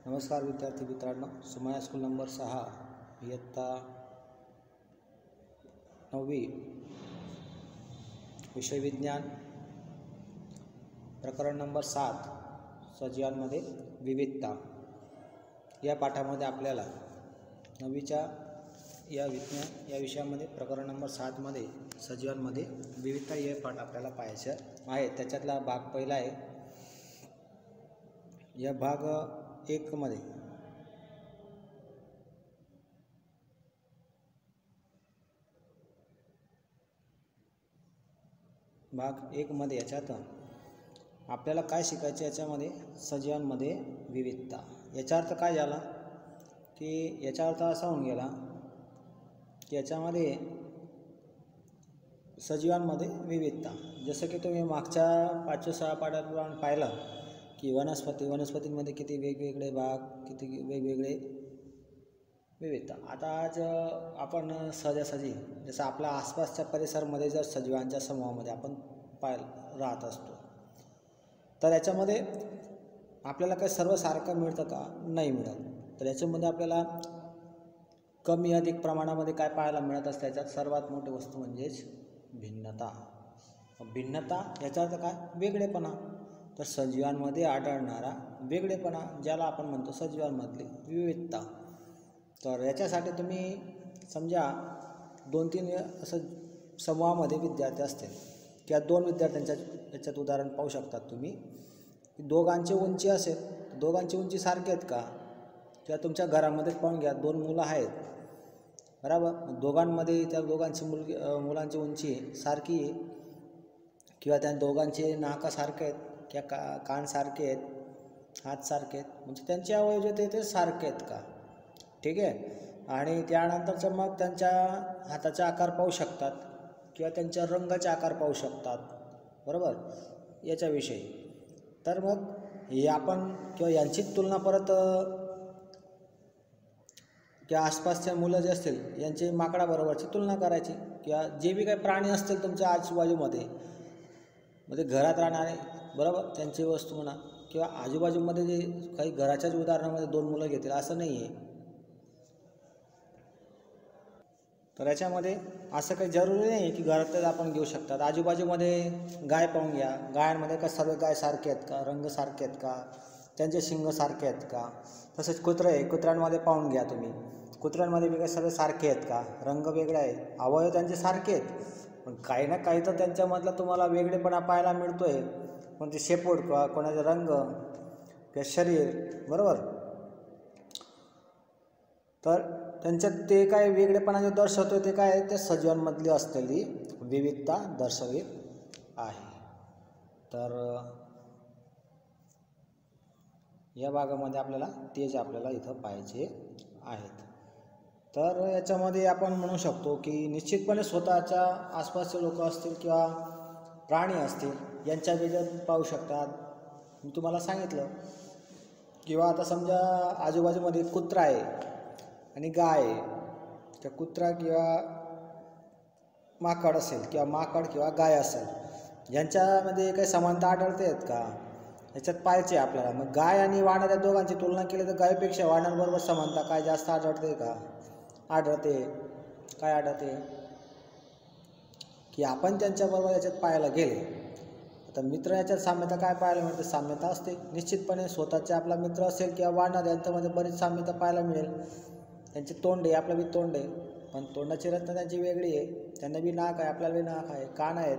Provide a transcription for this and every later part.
नमस्कार विद्यार्थी मित्रांनो, सुमया स्कूल नंबर 6 इयत्ता 9वी विषय विज्ञान प्रकरण नंबर 7 सजीवांमध्ये विविधता या पाठामध्ये आपल्याला 9वीच्या या विषयामध्ये प्रकरण नंबर 7 मध्ये सजीवांमध्ये विविधता हे पाठ आपल्याला पाहायचे आहे। त्याच्यातला भाग पहिला आहे। या भाग 1 मध्ये याच्यात आपल्याला काय शिकायचे, याच्यामध्ये सजीवांमध्ये विविधता। याचा अर्थ काय झाला की याचा अर्थ असा होऊन गेला की याच्यामध्ये सजीवांमध्ये विविधता, जसं की तुम्ही मागच्या 5-6 पाठात पाहिलं की वनस्पतींमध्ये किती वेगवेगळे भाग, किती वेगवेगळे विविधता। आता आज आपण सहजासहजी जसं आपल्या आसपासच्या परिसरामध्ये जर सजीवांच्या समूहामध्ये आपण राहत असतो तर याच्यामध्ये आपल्याला काही सर्व सारखं मिळतं का? नाही मिळत। तर याच्यामध्ये आपल्याला कमी अधिक प्रमाणामध्ये काय पाहायला मिळत असतं? याच्यात सर्वात मोठी वस्तू म्हणजेच भिन्नता। भिन्नता याचा अर्थ काय? वेगळेपणा। तर सजीवांमध्ये आढळणारा वेगळेपणा ज्याला आपण म्हणतो सजीवांमधली विविधता। तर याच्यासाठी तुम्ही समजा 2-3 असं समूहामध्ये विद्यार्थी असतील किंवा 2 विद्यार्थ्यांच्या याच्यात उदाहरण पाहू शकतात तुम्ही। दोघांची उंची असेल, दोघांची उंची सारखी आहेत का? किंवा तुमच्या घरामध्ये पाहून घ्या, 2 मुलं आहेत बरोबर, दोघांमध्ये त्या दोघांची मुलांची उंची सारखी आहे किंवा त्या दोघांचे नाका सारखे आहेत किंवा कान सारखे आहेत, हात सारखे आहेत, म्हणजे त्यांचे अवयव जे ते सारखे आहेत का? ठीक आहे। आणि त्यानंतरचं मग त्यांच्या हाताचा आकार पाहू शकतात किंवा त्यांच्या रंगाचे आकार पाहू शकतात बरोबर याच्याविषयी। तर मग हे आपण किंवा यांची तुलना परत किंवा आसपासच्या मुलं जे असतील यांचे माकडाबरोबरची तुलना करायची, किंवा जे बी काही प्राणी असतील तुमच्या आजूबाजूमध्ये म्हणजे घरात राहणारे बरोबर त्यांची वस्तू म्हणा, किंवा आजूबाजूमध्ये जे काही घराच्याच उदाहरणामध्ये 2 मुलं घेतील असं नाही आहे। तर याच्यामध्ये असं काही जरुरी नाही की घरातच आपण घेऊ शकतात। आजूबाजूमध्ये गाय पाहून घ्या, गायांमध्ये का सर्व गाय सारखे आहेत का? रंग सारखे आहेत का? त्यांचे शिंग सारखे आहेत का? तसेच कुत्रे आहे, कुत्र्यांमध्ये पाहून घ्या तुम्ही, कुत्र्यांमध्ये बी काही सर्व सारखे आहेत का? रंग वेगळे आहे, अवयव त्यांचे सारखे आहेत, पण काही ना काही तर त्यांच्यामधला तुम्हाला वेगळेपणा पाहायला मिळतो आहे। कोणते शेपूट किंवा कोणाचा रंग किंवा शरीर बरोबर, तर त्यांच्यात ते काय वेगळेपणा जे दर्शवतो ते काय ते सजीवांमधली असलेली विविधता दर्शवित आहे। तर या भागामध्ये आपल्याला तेच आपल्याला इथं पाहायचे आहेत। तर याच्यामध्ये आपण म्हणू शकतो की निश्चितपणे स्वतःच्या आसपासचे लोक असतील किंवा प्राणी असतील यांच्या वेगळ्यात पाहू शकतात। मी तुम्हाला सांगितलं, किंवा आता समजा आजूबाजूमध्ये कुत्रा आहे आणि गाय आहे, त्या कुत्रा किंवा माकड असेल किंवा माकड किंवा गाय असेल, यांच्यामध्ये काही समानता आढळते आहेत का? याच्यात पाहायचे आपल्याला। मग गाय आणि वानर या दोघांची तुलना केली तर गायपेक्षा वानरबरोबर समानता काय जास्त आढळते का? आढळते। काय आढळते की आपण त्यांच्याबरोबर याच्यात पाहायला गेले तर मित्र याच्यात साम्यता काय पाहायला मिळते? साम्यता असते निश्चितपणे। स्वतःचे आपला मित्र असेल किंवा वानर यांच्यामध्ये बरीच साम्यता पाहायला मिळेल। त्यांचे तोंड आहे, आपलं बी तोंड आहे, पण तोंडाची रचना त्यांची वेगळी आहे। त्यांना बी नाक आहे, आपल्याला बी नाक आहे, कान आहेत,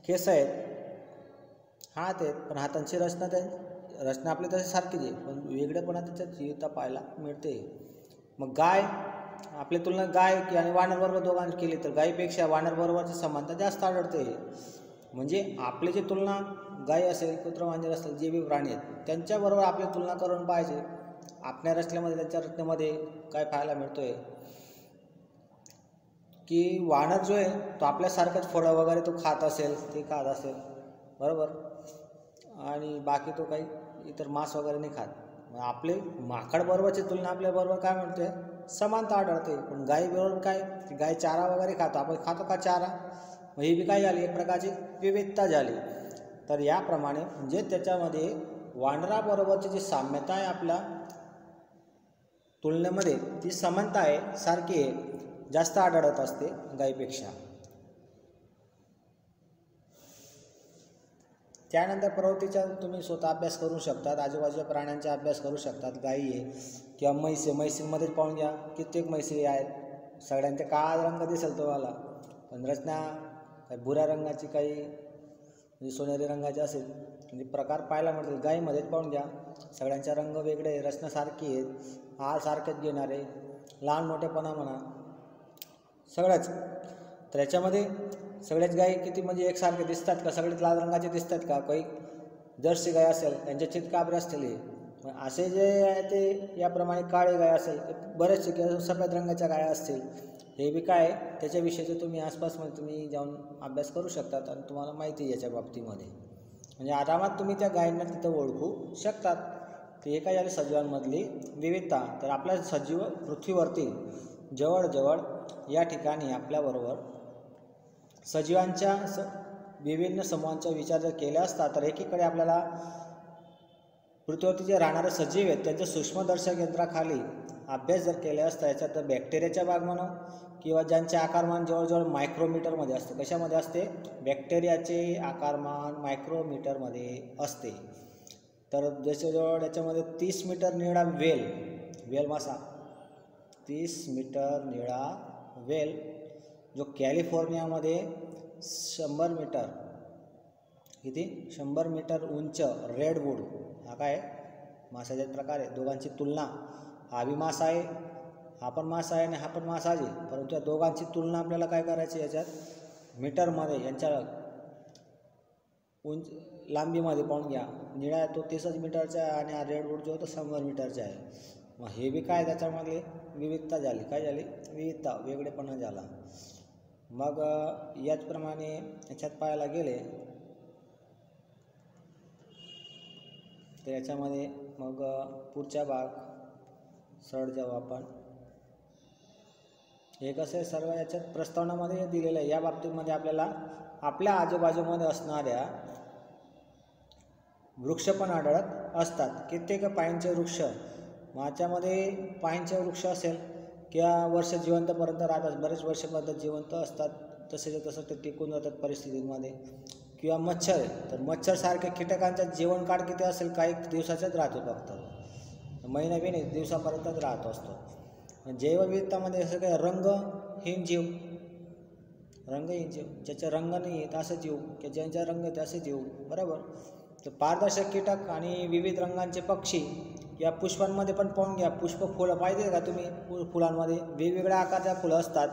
केस आहेत, हात आहेत, पण हातांची रचना आपली तशी सारखीच आहे, पण वेगळेपणा त्याच्यात विविधता पाहायला मिळते। मग गाय आपली तुलना गाय आणि वानरबरोबर दोघांची केली तर गायीपेक्षा वानरबरोबरची समानता जास्त आढळते। म्हणजे आपली जी तुलना गाय असेल, कुत्रा मांजर असेल, जे बी प्राणी आहेत त्यांच्याबरोबर आपली तुलना करून पाहिजे। आपल्या रचनेमध्ये त्यांच्या रचनेमध्ये काय पाहायला मिळतोय की वानर जो आहे तो आपल्यासारखंच फळं वगैरे तो खात असेल, ते खात असेल बरोबर, आणि बाकी तो काही इतर मांस वगैरे नाही खात। आपले माकडबरोबरची तुलना आपल्याबरोबर काय म्हणतोय? समानता आढळते। पण गायीबरोबर काय? गाय चारा वगैरे खातो, आपण खातो का चारा? मग ही बी काय झाली? एक प्रकारची विविधता झाली। तर याप्रमाणे म्हणजे त्याच्यामध्ये वानराबरोबरची जी साम्यता आहे आपल्या तुलनेमध्ये ती समानता आहे, सारखी आहे, जास्त आढळत असते गायीपेक्षा. त्यानंतर प्रवृत्तीचा तुम्ही स्वतः अभ्यास करू शकतात, आजूबाजूच्या प्राण्यांचा अभ्यास करू शकतात. गायी आहे किंवा म्हैस आहे, म्हैसीमध्येच पाहून घ्या कित्येक म्हैसी आहेत, सगळ्यांचे काळा रंग दिसेल तुम्हाला, पण रचना काही भुऱ्या रंगाची, काही म्हणजे सोनेरी रंगाची असेल, म्हणजे प्रकार पाहायला मिळतील. गायीमध्येच पाहून घ्या, सगळ्यांचा रंग वेगळे, रचना सारखी आहेत, हार सारखेच घेणारे, लहान मोठेपणा म्हणा सगळंच. तर याच्यामध्ये सगळ्याच गायी किती म्हणजे एकसारखे दिसतात का? सगळेच लाल रंगाचे दिसतात का? काही जर्सी गाय असेल त्यांचे चित काबरे असतील, असे जे आहे ते याप्रमाणे काळे गाय असेल, बरेचसे किंवा सफेद रंगाच्या गाया असतील, हे बी काय त्याच्याविषयीचे तुम्ही आसपासमध्ये तुम्ही जाऊन अभ्यास करू शकतात आणि तुम्हाला माहिती आहे याच्या बाबतीमध्ये, म्हणजे आरामात तुम्ही त्या गायींना तिथं ओळखू शकतात. ते हे काय झाले सजीवांमधली विविधता. तर आपल्या सजीव पृथ्वीवरती जवळजवळ या ठिकाणी आपल्याबरोबर सजीवांच्या विभिन्न समूहांचा विचार जर केला असता तर एकीकडे आपल्याला पृथ्वीवरती जे राहणारे सजीव आहेत त्यांच्या सूक्ष्मदर्शक यंत्राखाली अभ्यास जर केला असता, याच्यात बॅक्टेरियाचा भाग म्हणा किंवा ज्यांचे आकारमान जवळजवळ मायक्रोमीटरमध्ये असते. कशामध्ये असते? बॅक्टेरियाचे आकारमान मायक्रोमीटरमध्ये असते. तर जवळजवळ याच्यामध्ये 30 मीटर निळा वेल मासा, 30 मीटर निळा वेल, जो कॅलिफोर्नियामध्ये 100 मीटर, किती 100 मीटर उंच रेडवूड हा काय मासाचे प्रकार आहे. दोघांची तुलना, हा बी मासा आहे, हा पण मासा आहे आणि हा पण मासा आहे, परंतु या दोघांची तुलना आपल्याला काय करायची याच्यात मीटरमध्ये, यांच्या उंच लांबीमध्ये पाहून घ्या. निळा तो 30 मीटरचा आहे आणि हा रेडवूड जो तो 100 मीटरचा आहे. मग हे बी काय त्याच्यामध्ये विविधता झाली, काय झाली विविधता, वेगळेपणा झाला. मग याचप्रमाणे याच्यात पाहायला गेले तर याच्यामध्ये मग पुढचा भाग सरळ जाऊ आपण. हे कसं आहे सर्व याच्यात प्रस्तावनामध्ये दिलेलं आहे. या बाबतीमध्ये आपल्याला आपल्या आजूबाजूमध्ये असणाऱ्या वृक्ष पण आढळत असतात. कित्येक पाईनचे वृक्ष, याच्यामध्ये पाईनचे वृक्ष असेल किंवा वर्ष जिवंतपर्यंत राहतात, बरेच वर्षपर्यंत जिवंत असतात, तसेच तसं ते टिकून जातात परिस्थितीमध्ये. किंवा मच्छर आहे, तर मच्छरसारख्या कीटकांचा जीवनकाळ किती असेल? काही दिवसाचाच राहतो, फक्त महिना बी नाही, दिवसापर्यंतच राहत असतो. जैवविविधतामध्ये असं काय रंगहीन जीव, ज्याचा रंग नाही आहे असे जीव, की ज्यांचा रंग आहे असे जीव, बरोबर. तर पारदर्शक कीटक आणि विविध रंगांचे पक्षी या पुष्पांमध्ये पण पाहून घ्या. पुष्प फुलं पाहिजे का तुम्ही? फुलांमध्ये वेगवेगळ्या आकारच्या फुलं असतात,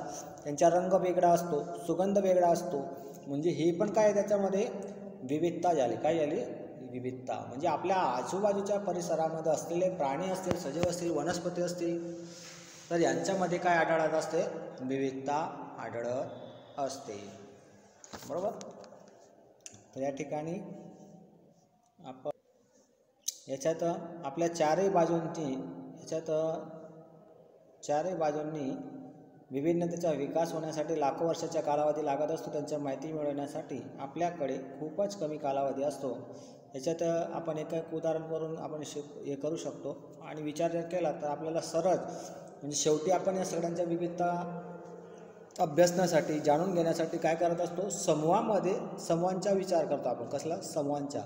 त्यांचा रंग वेगळा असतो, सुगंध वेगळा असतो, म्हणजे हे पण काय त्याच्यामध्ये विविधता झाली. काय झाली? विविधता. म्हणजे आपल्या आजूबाजूच्या परिसरामध्ये असलेले प्राणी असतील, सजीव असतील, वनस्पती असतील, तर यांच्यामध्ये काय आढळत असते? विविधता आढळत असते, बरोबर. तर या ठिकाणी आपण याच्यात आपल्या चारही बाजूंनी विभिन्नतेचा विकास होण्यासाठी लाखो वर्षाचा कालावधी लागत असतो. त्यांच्या माहिती मिळवण्यासाठी आपल्याकडे खूपच कमी कालावधी असतो. याच्यात आपण एक उदाहरण करून आपण हे करू शकतो आणि विचार जर केला तर आपल्याला सरळ म्हणजे शेवटी आपण या सगळ्यांच्या विविधता अभ्यासण्यासाठी, जाणून घेण्यासाठी काय करत असतो? समूहांचा विचार करतो आपण. कसला? समूहांचा.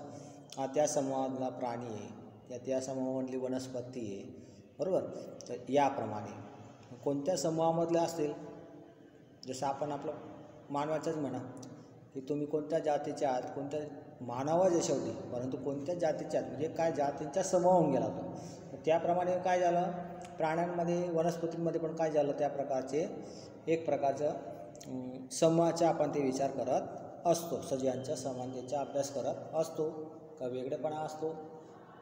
त्या समूहातला प्राणी आहे, त्या समूहामधली वनस्पती आहे, बरोबर. तर याप्रमाणे कोणत्या समूहामधले असतील, जसं आपण आपलं मानवाचंच म्हणा की तुम्ही कोणत्या जातीचे आहात, कोणत्या मानवच आहे शेवटी, परंतु कोणत्या जातीचे आहात म्हणजे काय जातींचा समूह होऊन गेला तो. तर त्याप्रमाणे काय झालं प्राण्यांमध्ये, वनस्पतींमध्ये पण काय झालं, त्या प्रकारचे एक प्रकारचं समूहाचा आपण ते विचार करत असतो. सजीवांच्या समानतेचा अभ्यास करत असतो, का वेगळेपणा असतो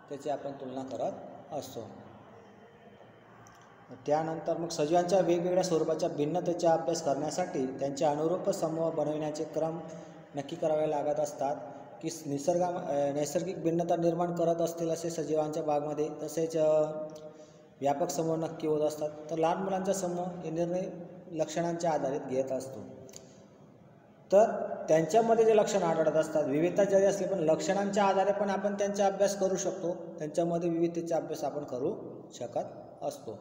त्याची आपण तुलना करत असतो. त्यानंतर मग सजीवांच्या वेगवेगळ्या स्वरूपाच्या भिन्नतेचा अभ्यास करण्यासाठी त्यांचे अनुरूप समूह बनविण्याचे क्रम नक्की करावे लागत असतात. की नैसर्गिक भिन्नता निर्माण करत असतील असे सजीवांच्या भागामध्ये तसेच व्यापक समूह नक्की होत असतात. तर लहान मुलांचा समूह हे निर्णय लक्षणांच्या आधारित घेत असतो. तर त्यांच्यामध्ये जे लक्षण आढळत असतात, विविधता जरी असली पण लक्षणांच्या आधारे पण आपण त्यांचा अभ्यास करू शकतो. त्यांच्यामध्ये विविधतेचा अभ्यास आपण करू शकत असतो.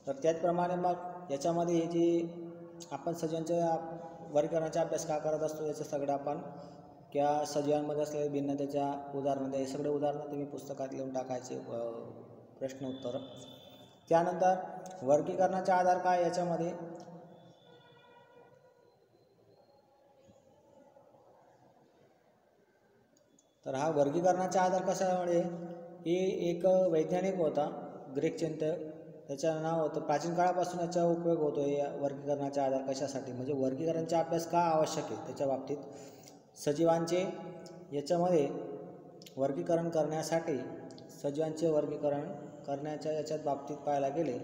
तर त्याचप्रमाणे मग याच्यामध्ये हे जे आपण सजीवांच्या वर्गीकरणाचा अभ्यास का करत असतो याचं सगळं आपण किंवा सजीवांमध्ये असलेल्या भिन्नतेच्या उदाहरणं हे सगळे उदाहरणं तुम्ही पुस्तकात लिहून टाकायचे प्रश्न उत्तर. त्यानंतर वर्गीकरणाचा आधार काय याच्यामध्ये तर हा वर्गीकरणाचा आधार कशामुळे हे एक वैज्ञानिक होता ग्रीक चिंतक, त्याचं नाव होतं. प्राचीन काळापासून याचा उपयोग होतो या वर्गीकरणाचा आधार कशासाठी म्हणजे वर्गीकरणाचा अभ्यास का आवश्यक आहे त्याच्या बाबतीत. सजीवांचे याच्यामध्ये वर्गीकरण करण्यासाठी सजीवांचे वर्गीकरण करण्याच्या याच्यात बाबतीत पाहायला गेले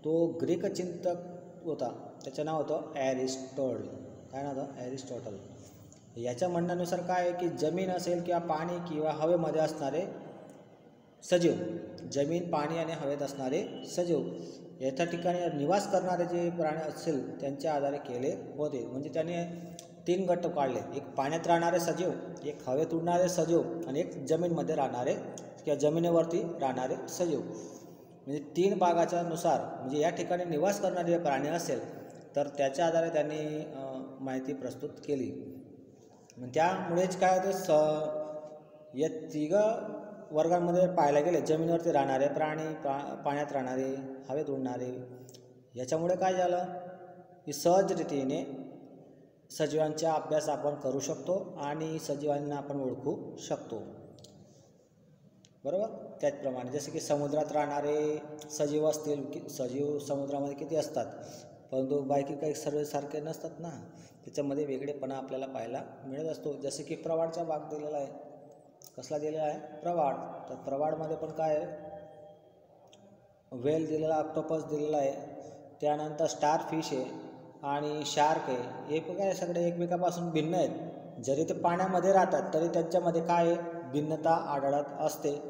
तो ग्रीक चिंतक होता, त्याचं नाव होतं ॲरिस्टॉटल. काय नाव होतं? ॲरिस्टॉटल. याच्या म्हणण्यानुसार काय आहे की जमीन असेल किंवा पाणी किंवा हवेमध्ये असणारे सजीव, जमीन पाणी आणि हवेत असणारे सजीव याच्या ठिकाणी निवास करणारे जे प्राणी असेल त्यांच्या आधारे केले होते. म्हणजे त्याने 3 गट काढले, एक पाण्यात राहणारे सजीव, एक हवेत उडणारे सजीव आणि एक जमीनमध्ये राहणारे किंवा जमिनीवरती राहणारे सजीव. म्हणजे 3 भागाच्या नुसार म्हणजे या ठिकाणी निवास करणारे प्राणी असेल तर त्याच्या आधारे त्यांनी माहिती प्रस्तुत केली. त्यामुळेच काय होतं या 3 वर्गांमध्ये पाहायला गेले जमिनीवरती राहणारे प्राणी, पाण्यात राहणारे, हवेत उडणारे. याच्यामुळे काय झालं की सहज रीतीने सजीवांचा अभ्यास आपण करू शकतो आणि सजीवांना आपण ओळखू शकतो. बरोबर. त्याचप्रमाणे जसे की समुद्रात राहणारे सजीव असतील की सजीव समुद्रामध्ये किती असतात परंतु बाकी काही सर्व सारखे नसतात ना, त्याच्यामध्ये वेगळेपणा आपल्याला पाहायला मिळत असतो. जसे की प्रवाळचा भाग दिलेला आहे. कसला दिलेला आहे? प्रवाळ. तर प्रवाळमध्ये पण काय आहे व्हेल दिलेला, ऑक्टोपस दिलेला आहे, त्यानंतर स्टार फिश आहे आणि शार्क आहे. हे पण काय सगळे एकमेकापासून भिन्न आहेत. जरी ते पाण्यामध्ये राहतात तरी त्यांच्यामध्ये काय भिन्नता आढळत असते.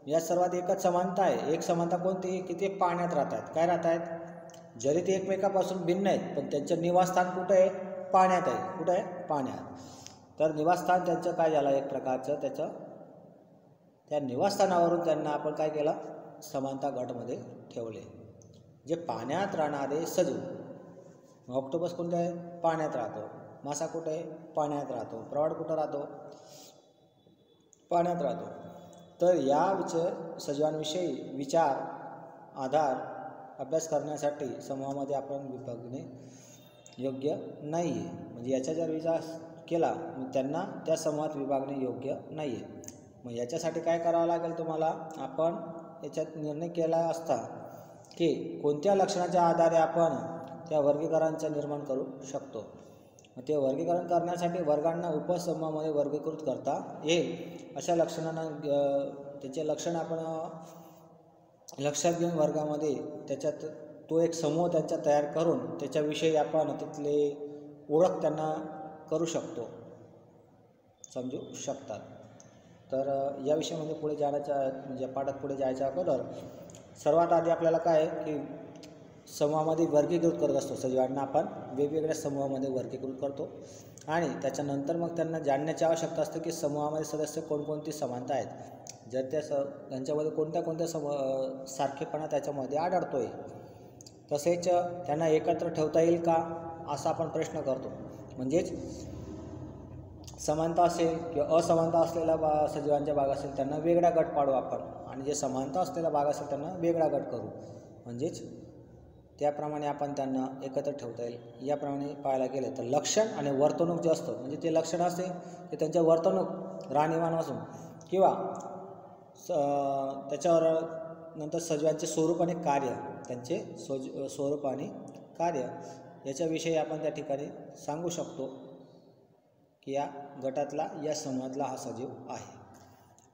या सर्वात एकच समानता आहे. एक समानता कोणती की ते पाण्यात राहतात. काय राहत आहेत? जरी ते एकमेकापासून भिन्न आहेत पण त्यांचं निवासस्थान कुठं आहे? पाण्यात आहे. कुठं आहे? पाण्यात. तर निवासस्थान त्यांचं काय झालं एक प्रकारचं त्या निवासस्थानावरून त्यांना आपण काय केलं समानता गटमध्ये ठेवले. जे पाण्यात राहणारे सजीव, ऑक्टोपस कोणते आहे? पाण्यात राहतो. मासा कुठे आहे? पाण्यात राहतो. प्रवाळ कुठं राहतो? पाण्यात राहतो. तर या सजीवांविषयी विचार आधार अभ्यास करण्यासाठी समूहामध्ये आपण विभागणे योग्य नाही आहे. म्हणजे याचा जर विचार केला मग त्यांना त्या समूहात विभागणे योग्य नाही आहे. मग याच्यासाठी काय करावं लागेल तुम्हाला, आपण याच्यात निर्णय केला असता की कोणत्या लक्षणाच्या आधारे आपण त्या वर्गीकरणाचं निर्माण करू शकतो. मग ते वर्गीकरण करण्यासाठी वर्गांना उपसमूहामध्ये वर्गीकृत करता येईल अशा लक्षणांना त्याचे लक्षण आपण लक्षात घेऊन वर्गामध्ये त्याच्यात तो एक समूह त्यांचा तयार करून त्याच्याविषयी आपण तिथले ओळख त्यांना करू शकतो, समजू शकतात. तर या विषयामध्ये पुढे जाण्याच्या म्हणजे पाठात पुढे जायच्या अगोदर सर्वात आधी आपल्याला काय आहे की समूहामध्ये वर्गीकृत करत असतो. सजीवांना आपण वेगवेगळ्या समूहामध्ये वर्गीकृत करतो आणि त्याच्यानंतर मग त्यांना जाणण्याची आवश्यकता असते की समूहामध्ये सदस्य कोणकोणती समानता आहेत, जर त्यांच्यामध्ये कोणत्या सारखेपणा त्याच्यामध्ये आढळतो आहे, तसेच त्यांना एकत्र ठेवता येईल का असा आपण प्रश्न करतो. म्हणजेच समानता असेल किंवा असमानता असलेला सजीवांचा भाग असेल त्यांना वेगळा गट पाडू आपण आणि जे समानता असलेला भाग असेल त्यांना वेगळा गट करू. म्हणजेच त्याप्रमाणे आपण त्यांना एकत्र ठेवता येईल. याप्रमाणे पाहायला गेलं तर लक्षण आणि वर्तणूक जे असतं म्हणजे ते लक्षण असते ते त्यांच्या वर्तणूक राहणीमान असून किंवा त्याच्यावर नंतर सजीवांचे स्वरूप आणि कार्य, त्यांचे स्वरूप आणि कार्य याच्याविषयी आपण त्या ठिकाणी सांगू शकतो की या गटातला या समूहातला हा सजीव आहे.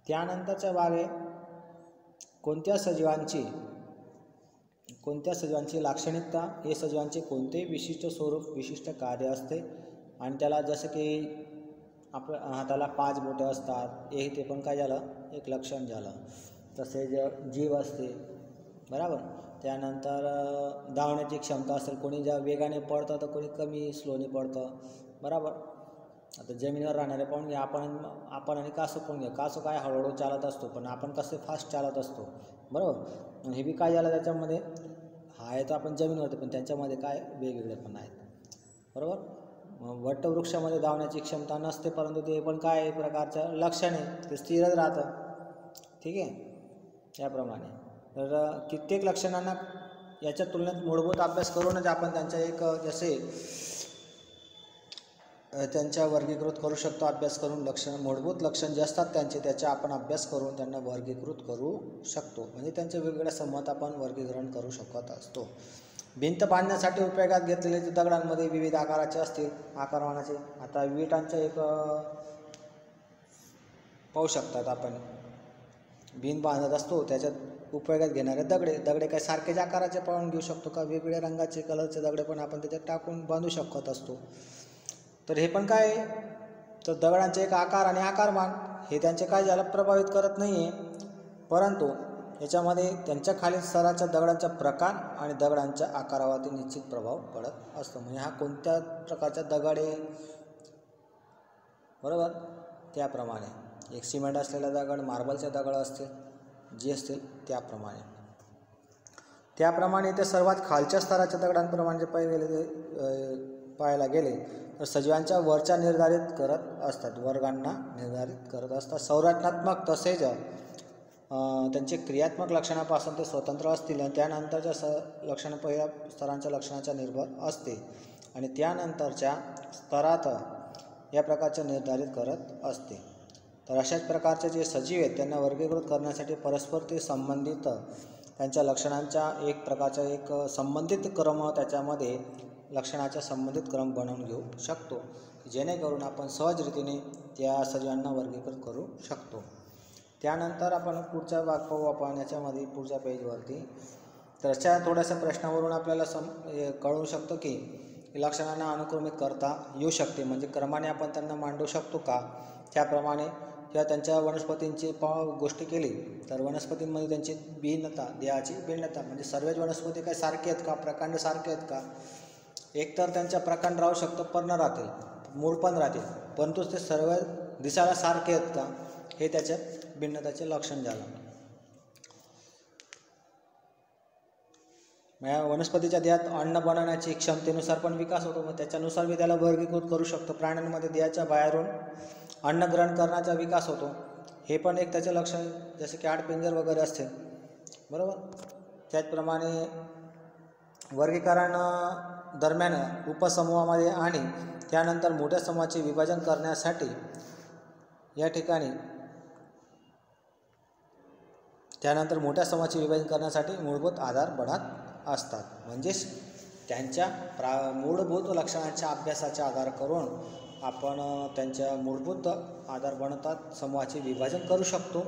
त्यानंतरचा भाग आहे कोणत्या सजीवांची लाक्षणिकता, हे सजीवांचे कोणते विशिष्ट स्वरूप विशिष्ट कार्य असते आणि त्याला जसं की आपल्या हाताला 5 बोटे असतात हे ते पण काय झालं एक लक्षण झालं. तसेच जीभ असते बरोबर. त्यानंतर धावण्याची क्षमता असेल, कोणी ज्या वेगाने पळतं तर कोणी कमी स्लोने पळतं बरोबर. आता जमिनीवर राहणारे पाहून घ्या, आपण आणि कासव पाहून घ्या. कासव काय हळूहळू चालत असतो पण आपण कसे फास्ट चालत असतो बरोबर. हे बी काय झालं त्याच्यामध्ये आहे तर आपण जमिनीवरती, पण त्यांच्यामध्ये काय वेगवेगळेपणा आहेत, बरोबर. वटवृक्षामध्ये धावण्याची क्षमता नसते, परंतु ते पण काय प्रकारचं लक्षण आहे, ते स्थिरच राहतं. ठीक आहे, याप्रमाणे. तर कित्येक लक्षणांना याच्या तुलनेत मूलभूत अभ्यास करूनच आपण त्यांच्या एक जसे त्यांच्या वर्गीकृत करू शकतो. अभ्यास करून मूलभूत लक्षण जे असतात त्याचा आपण अभ्यास करून त्यांना वर्गीकृत करू शकतो. म्हणजे त्यांचे वेगवेगळ्या संमत आपण वर्गीकरण करू शकत असतो. भिंत बांधण्यासाठी उपयोगात घेतलेले दगडांमध्ये विविध आकाराचे असतील, आकारमानाचे. आता विटांचं एक पाहू शकतात आपण, भिंत बांधत असतो त्याच्यात उपयोगात घेणारे दगडे काय सारखेच आकाराचे पाहून घेऊ शकतो का, वेगवेगळ्या रंगाचे कलरचे दगडे पण आपण त्याच्यात टाकून बांधू शकत असतो. तर हे पण काय, तर दगडांचे एक आकार आणि आकारमान हे त्यांचे काय झालं प्रभावित करत नाही आहे, परंतु याच्यामध्ये त्यांच्या खालील स्तराच्या दगडांचा प्रकार आणि दगडांच्या आकारावरती निश्चित प्रभाव पडत असतो. म्हणजे हा कोणत्या प्रकारचा दगड आहे, बरोबर. त्याप्रमाणे एक सिमेंट असलेला दगड, मार्बलचे दगड असतील जे असतील त्याप्रमाणे ते सर्वात खालच्या स्तराच्या दगडांप्रमाणे जे पाहायला गेले तर सजीवांच्या वरच्या निर्धारित करत असतात, वर्गांना निर्धारित करत असतात. संरचनात्मक तसेच त्यांचे क्रियात्मक लक्षणापासून ते स्वतंत्र असतील आणि त्यानंतरच्या लक्षण पहिल्या स्तरांच्या लक्षणाच्या निर्भर असते आणि त्यानंतरच्या स्तरात या प्रकारचे निर्धारित करत असते. तर अशाच प्रकारचे जे सजीव आहेत त्यांना वर्गीकृत करण्यासाठी परस्पर ते संबंधित त्यांच्या लक्षणांच्या एक प्रकारचा एक संबंधित क्रम, त्याच्यामध्ये लक्षणाचा संबंधित क्रम बनवून घेऊ शकतो, जेणेकरून आपण सहज रीतीने त्या सजीवांना वर्गीकृत करू शकतो. त्यानंतर आपण पुढचा भाग पाहू आपण याच्यामध्ये पुढच्या पेजवरती. तर अशा थोड्याशा प्रश्नावरून आपल्याला कळू शकतं की लक्षणांना अनुक्रमित करता येऊ शकते, म्हणजे क्रमाने आपण त्यांना मांडू शकतो का. त्याप्रमाणे किंवा त्यांच्या वनस्पतींची गोष्टी केली तर वनस्पतींमध्ये त्यांची भिन्नता, देहाची भिन्नता, म्हणजे सर्वच वनस्पती काय सारखे आहेत का, प्रकांड सारखे आहेत का. एकतर त्यांच्या प्रकांड राहू शकतो, पर्ण राहतील, मूळ पण राहतील, परंतु ते सर्व दिसायला सारखे आहेत का, हे त्याच्यात भिन्नताचे लक्षण झालं. वनस्पतीच्या देहात अन्न बनवण्याची क्षमतेनुसार पण विकास होतो, मग त्याच्यानुसार मी त्याला वर्गीकृत करू शकतो. प्राण्यांमध्ये देहाच्या बाहेरून अन्न ग्रहण करण्याचा विकास होतो, हे पण एक त्याचे लक्षण, जसे की हाडपिंजर वगैरे असते, बरोबर. त्याचप्रमाणे वर्गीकरण दरम्यान उपसमूहामध्ये आणि त्यानंतर मोठ्या समूहाचे विभाजन करण्यासाठी या ठिकाणी त्यानंतर मोठ्या समूहाचे विभाजन करण्यासाठी मूलभूत आधार बनत असतात. म्हणजेच त्यांच्या मूलभूत लक्षणांच्या अभ्यासाचा आधार करून आपण त्यांच्या मूलभूत आधार बनवतात समूहाचे विभाजन करू शकतो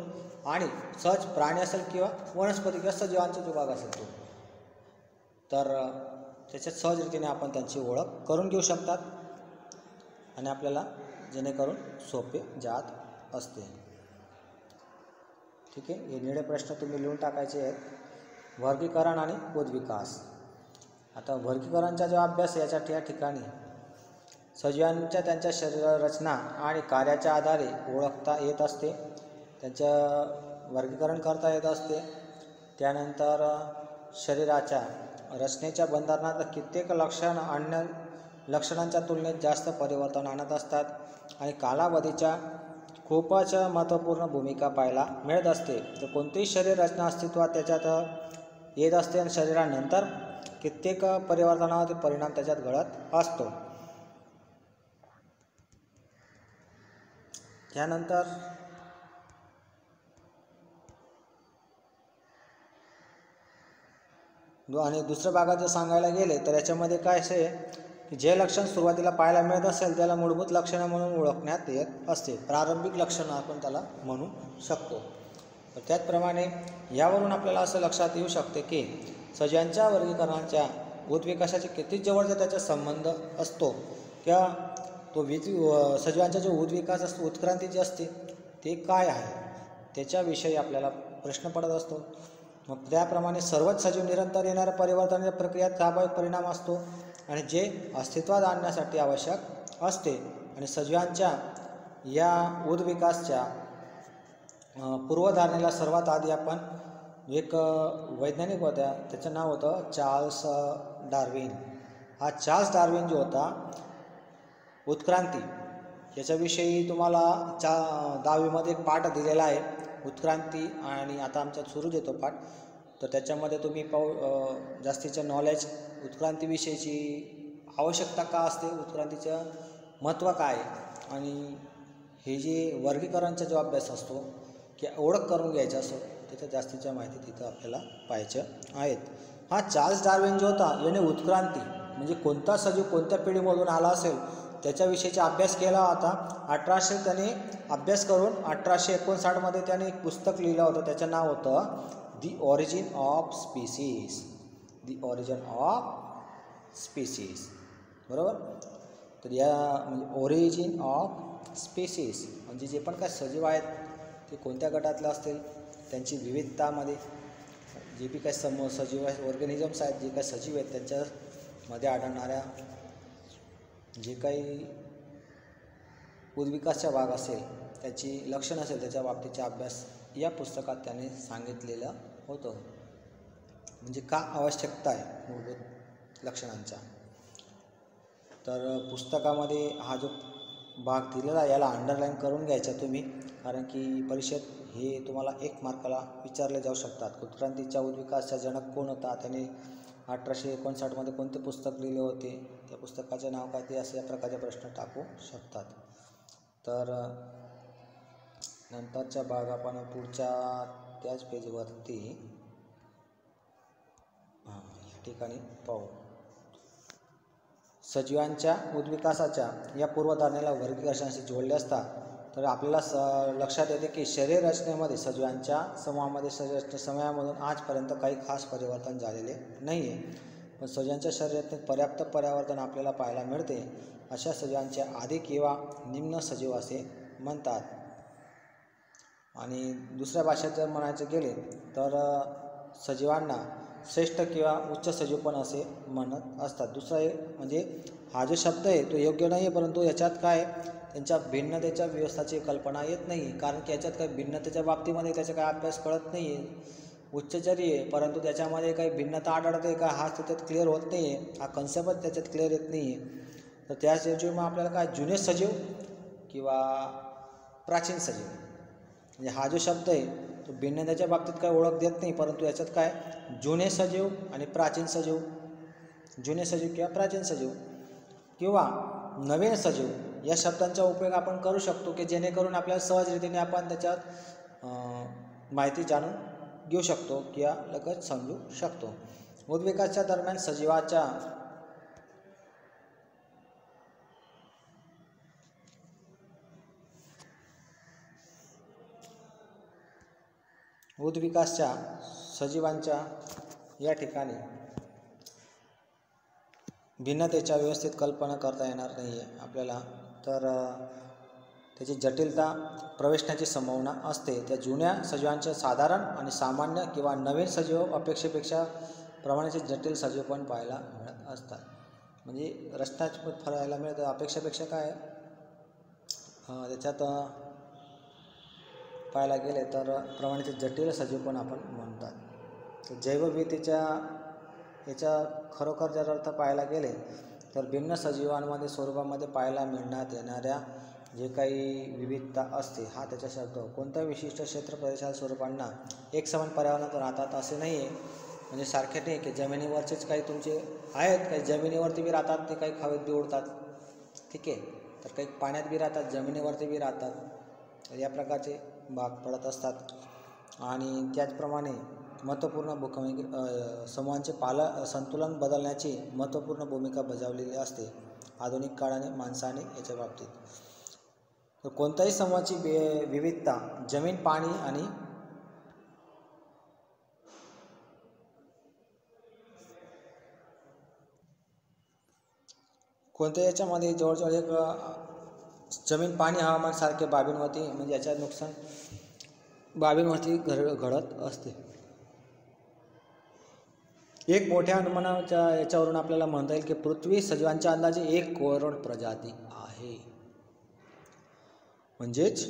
आणि सहज प्राणी असेल किंवा वनस्पती किंवा सजीवांचा जो भाग असेल तो, तर त्याच्यात सहज रीतीने आपण त्यांची ओळख करून घेऊ शकतात आणि आपल्याला जेणेकरून सोपे जात असते. ठीक आहे, हे निळे प्रश्न तुम्ही लिहून टाकायचे आहेत. वर्गीकरण आणि उद्विकास. आता वर्गीकरणचा जो अभ्यास याच्या त्या ठिकाणी सजीवांच्या त्यांच्या शरीर रचना आणि कार्याच्या आधारे ओळखता येत असते, त्यांचं वर्गीकरण करता येत असते. त्यानंतर शरीराच्या रचनेच्या बंधनात कित्येक अन्य लक्षणांच्या तुलनेत जास्त परिवर्तन आणत असतात आणि कालावधीच्या खूपच महत्त्वपूर्ण भूमिका पाहायला मिळत असते. तर कोणतीही शरीर रचना अस्तित्वात त्याच्यात येत असते आणि शरीरानंतर कित्येक परिवर्तनावरती परिणाम त्याच्यात घडत असतो. त्यानंतर आणि दुसऱ्या भागात जर सांगायला गेले तर याच्यामध्ये काय असे की जे लक्षण सुरुवातीला पाहायला मिळत असेल त्याला मूलभूत लक्षणं म्हणून ओळखण्यात येत असते. प्रारंभिक लक्षणं आपण त्याला म्हणू शकतो. तर त्याचप्रमाणे यावरून आपल्याला असं लक्षात येऊ शकते की सजीवांच्या वर्गीकरणाच्या उद्विकासाचे किती जवळचा त्याचा संबंध असतो किंवा तो सजीवांचा जो उद्विकास असतो, उत्क्रांती जी असते ते काय आहे त्याच्याविषयी आपल्याला प्रश्न पडत असतो. मग त्याप्रमाणे सर्वच सजीव निरंतर येणाऱ्या परिवर्तनाच्या प्रक्रियेत स्वाभाविक परिणाम असतो आणि जे अस्तित्वात आणण्यासाठी आवश्यक असते. आणि सजीवांच्या या उद्विकासच्या पूर्वधारणेला सर्वात आधी आपण एक वैज्ञानिक होता, त्याचं नाव होतं चार्ल्स डार्विन. हा चार्ल्स डार्विन जो होता, उत्क्रांती याच्याविषयी तुम्हाला 10वीमध्ये एक पाठ दिलेला आहे, उत्क्रांती. आणि आता आमच्यात सुरूच येतो पाठ, तर त्याच्यामध्ये तुम्ही जास्तीचं नॉलेज उत्क्रांतीविषयीची आवश्यकता का असते, उत्क्रांतीचं महत्त्व काय, आणि हे जे वर्गीकरणचा जो अभ्यास असतो की ओळख करून घ्यायचा असतो, त्याच्या जास्तीच्या माहिती तिथं आपल्याला पाहायच्या आहेत. हा चार्ल्स डार्विन जो होता, याने उत्क्रांती म्हणजे कोणता सजीव कोणत्या पिढीमधून आला असेल त्याच्याविषयीचा अभ्यास केला होता. 1800 त्याने अभ्यास करून 1859मध्ये त्याने एक पुस्तक लिहिलं होतं, त्याचं नाव होतं the origin of species. The origin of species, बरोबर. तर या म्हणजे ओरिजिन ऑफ स्पीसीज म्हणजे जे पण काय सजीव आहेत ते कोणत्या गटातले असतील, त्यांची विविधतामध्ये जे बी काय सजीव आहेत, ऑर्गॅनिझम्स आहेत, जे काही सजीव आहेत त्यांच्यामध्ये आढळणाऱ्या जे काही उद्विकासचा भाग असेल, त्याची लक्षण असेल, त्याच्या बाबतीचा अभ्यास या पुस्तकात त्याने सांगितलेलं होतं. म्हणजे का आवश्यकता आहे मूलभूत लक्षणांचा. तर पुस्तकामध्ये हा जो भाग दिलेला आहे याला अंडरलाईन करून घ्यायचा तुम्ही, कारण की परीक्षेत हे तुम्हाला 1 मार्काला विचारले जाऊ शकतात. उत्क्रांतीच्या उद्विकासचा जनक कोण होता, त्याने 1859मध्ये कोणते पुस्तक लिहिले होते, त्या पुस्तकाचे नाव काय, ते असे या प्रकारचे प्रश्न टाकू शकतात. तर नंतरचा भाग आपण पुढच्या त्याच पेजवरती या ठिकाणी पाहू. सजीवांच्या उद्विकासाच्या या पूर्वधारणेला वर्गीकरणाशी जोडले असतात. तर आपल्याला लक्षात येते की शरीर रचनेमध्ये सजीवांच्या समूहामध्ये शरीर समूहामधून आजपर्यंत काही खास परिवर्तन झालेले नाही आहे, पण सजीवांच्या शरीरात पर्याप्त परिवर्तन आपल्याला पाहायला मिळते. अशा सजीवांचे आधी किंवा निम्न सजीव असे म्हणतात. आणि दुसऱ्या भाषेत जर म्हणायचे गेले तर सजीवांना श्रेष्ठ किंवा उच्च सजीव पण असे म्हणत असतात. दुसरा म्हणजे हा जो शब्द आहे तो योग्य नाही आहे, परंतु याच्यात काय त्यांच्या भिन्नतेच्या व्यवस्थाची कल्पना येत नाही, कारण की याच्यात काही भिन्नतेच्या बाबतीमध्ये त्याचा काही अभ्यास कळत नाही आहे. उच्च जरी आहे परंतु त्याच्यामध्ये काही भिन्नता आढळते का हा त्याच्यात क्लिअर होत नाही आहे, हा कन्सेप्टच त्याच्यात क्लिअर येत नाही आहे. तर त्याऐवजी मग आपल्याला काय जुने सजीव किंवा प्राचीन सजीव म्हणजे हा जो शब्द आहे तो भिन्नतेच्या बाबतीत काय ओळख देत नाही, परंतु याच्यात काय जुने सजीव आणि प्राचीन सजीव, जुने सजीव किंवा प्राचीन सजीव किंवा नवीन सजीव या शब्दांचा उपयोग आपण करू शकतो की जेणेकरून आपल्याला सहजरीतीने आपण त्याच्यात माहिती जाणून घेऊ शकतो किंवा लगेच समजू शकतो. उद्विकासच्या दरम्यान सजीवाच्या उद्विकासच्या सजीवांच्या या ठिकाणी भिन्नतेच्या व्यवस्थित कल्पना करता येणार नाही आहे आपल्याला. तर त्याची जटिलता प्रवेशण्याची संभावना असते. त्या जुन्या सजीवांचे साधारण आणि सामान्य किंवा नवीन सजीव अपेक्षेपेक्षा प्रमाणाचे जटिल सजीव पण पाहायला मिळत असतात. म्हणजे रचनाच पाहायला मिळतं. अपेक्षेपेक्षा काय त्याच्यात पाहायला गेले तर प्रमाणाचे जटिल सजीव पण आपण म्हणतात. तर जैवविविधतेच्या याच्या खरोखर जर अर्थ पाहायला गेले तर भिन्न सजीवांमध्ये स्वरूपामध्ये पाहायला मिळण्यात येणाऱ्या जे काही विविधता असते हा त्याचा शब्द. कोणत्या विशिष्ट क्षेत्र प्रदेशात स्वरूपांना एक समान पर्यावरणात राहतात असे नाही आहे. म्हणजे सारखे नाही की जमिनीवरचेच काही तुमचे आहेत, काही जमिनीवरती बी राहतात, ते काही हवेत बी उडतात, ठीक आहे. तर काही पाण्यात बी राहतात, जमिनीवरती बी राहतात. तर या प्रकारचे भाग पडत असतात. आणि त्याचप्रमाणे महत्त्वपूर्ण भूमिका समूहांचे संतुलन बदलण्याची महत्त्वपूर्ण भूमिका बजावलेली असते आधुनिक काळाने माणसाने याच्या बाबतीत. तर कोणत्याही समूहाची विविधता जमीन, पाणी आणि कोणत्या याच्यामध्ये जवळजवळ एक जमीन, पाणी, हवामान सारखे बाबींवरती म्हणजे याच्या नुकसान बाबींवरती घडत असते. एक मोठ्या अनुमानाच्या याच्यावरून आपल्याला म्हणता येईल की पृथ्वी सजीवांच्या अंदाजे 1 करोड प्रजाती आहे. म्हणजेच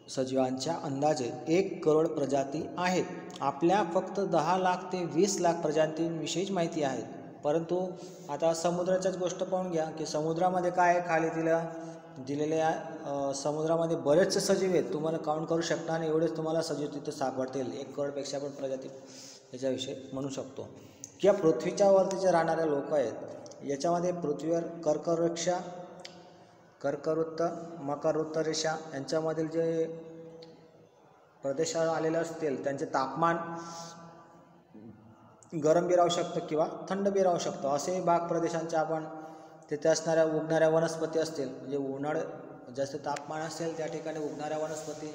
सजीवांच्या अंदाजे 1 करोड प्रजाती आहेत आपल्या फक्त 10 लाख ते 20 लाख प्रजातींविषयीच माहिती आहे. परंतु आता समुद्राच्याच गोष्ट पाहून घ्या की समुद्रामध्ये काय खाली दिलेल्या समुद्रामध्ये बरेचसे सजीव आहेत, तुम्हाला काउंट करू शकता आणि एवढेच तुम्हाला सजीव तिथे सापडतील. 1 करोडपेक्षा पण प्रजाती याच्याविषयी म्हणू शकतो. किंवा पृथ्वीच्या वरती जे राहणारे लोक आहेत याच्यामध्ये पृथ्वीवर कर्कवृत्त मकर वृत्त रेषा यांच्यामधील जे प्रदेश आलेले असतील त्यांचे तापमान गरम बी राहू शकतं किंवा थंड बी राहू शकतं. असे भाग प्रदेशांचे आपण तिथे असणाऱ्या उगणाऱ्या वनस्पती असतील, म्हणजे उन्हाळ्यात जास्त तापमान असेल त्या ठिकाणी उगणाऱ्या वनस्पती,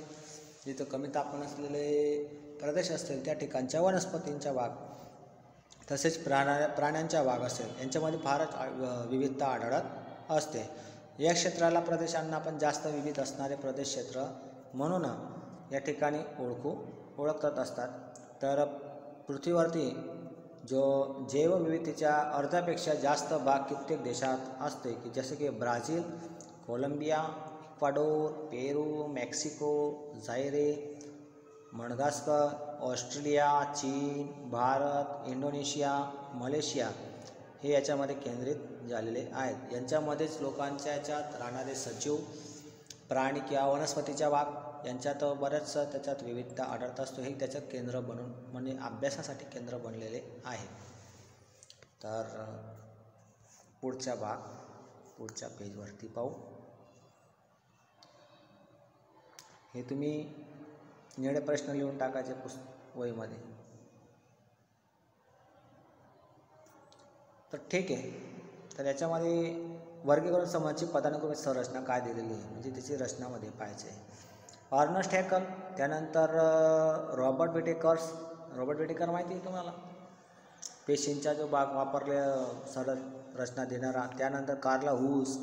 जिथं कमी तापमान असलेले प्रदेश असतील त्या ठिकाणच्या वनस्पतींचा भाग, तसेच प्राण्यांचा भाग असेल, यांच्यामध्ये फारच विविधता आढळत असते. या क्षेत्राला प्रदेशांना पण जास्त विविध असणारे प्रदेश क्षेत्र म्हणून या ठिकाणी ओळखत असतात. तर पृथ्वीवरती जो जैवविविधतेच्या अर्ध्यापेक्षा जास्त भाग कित्येक देशात असते की जसे की ब्राझील, कोलंबिया, इक्वाडोर, पेरू, मेक्सिको, जायरे, मडगास्कर, ऑस्ट्रेलिया, चीन, भारत, इंडोनेशिया, मलेशिया हे याच्यामध्ये केंद्रित झालेले आहेत. यांच्यामध्येच लोकांच्या याच्यात राहणारे सजीव, प्राणी किंवा वनस्पतीच्या भाग यांच्यात बऱ्याचसा त्याच्यात विविधता आढळत असतो. हे त्याच्यात केंद्र बनून म्हणजे अभ्यासासाठी केंद्र बनलेले आहे. तर पुढच्या पेजवरती पाहू. हे तुम्ही निळे प्रश्न लिहून टाकायचे वहीमध्ये. तर ठीक आहे. तर याच्यामध्ये वर्गीकरण समूहाची पदानुक्रमित संरचना काय दिलेली आहे म्हणजे त्याची रचनामध्ये पाहायचे आहे. अर्नस्ट हॅकल, त्यानंतर रॉबर्ट विटेकर माहिती आहे तुम्हाला, पेशींचा जो भाग वापरले रचना देणारा. त्यानंतर कार्ल हुस.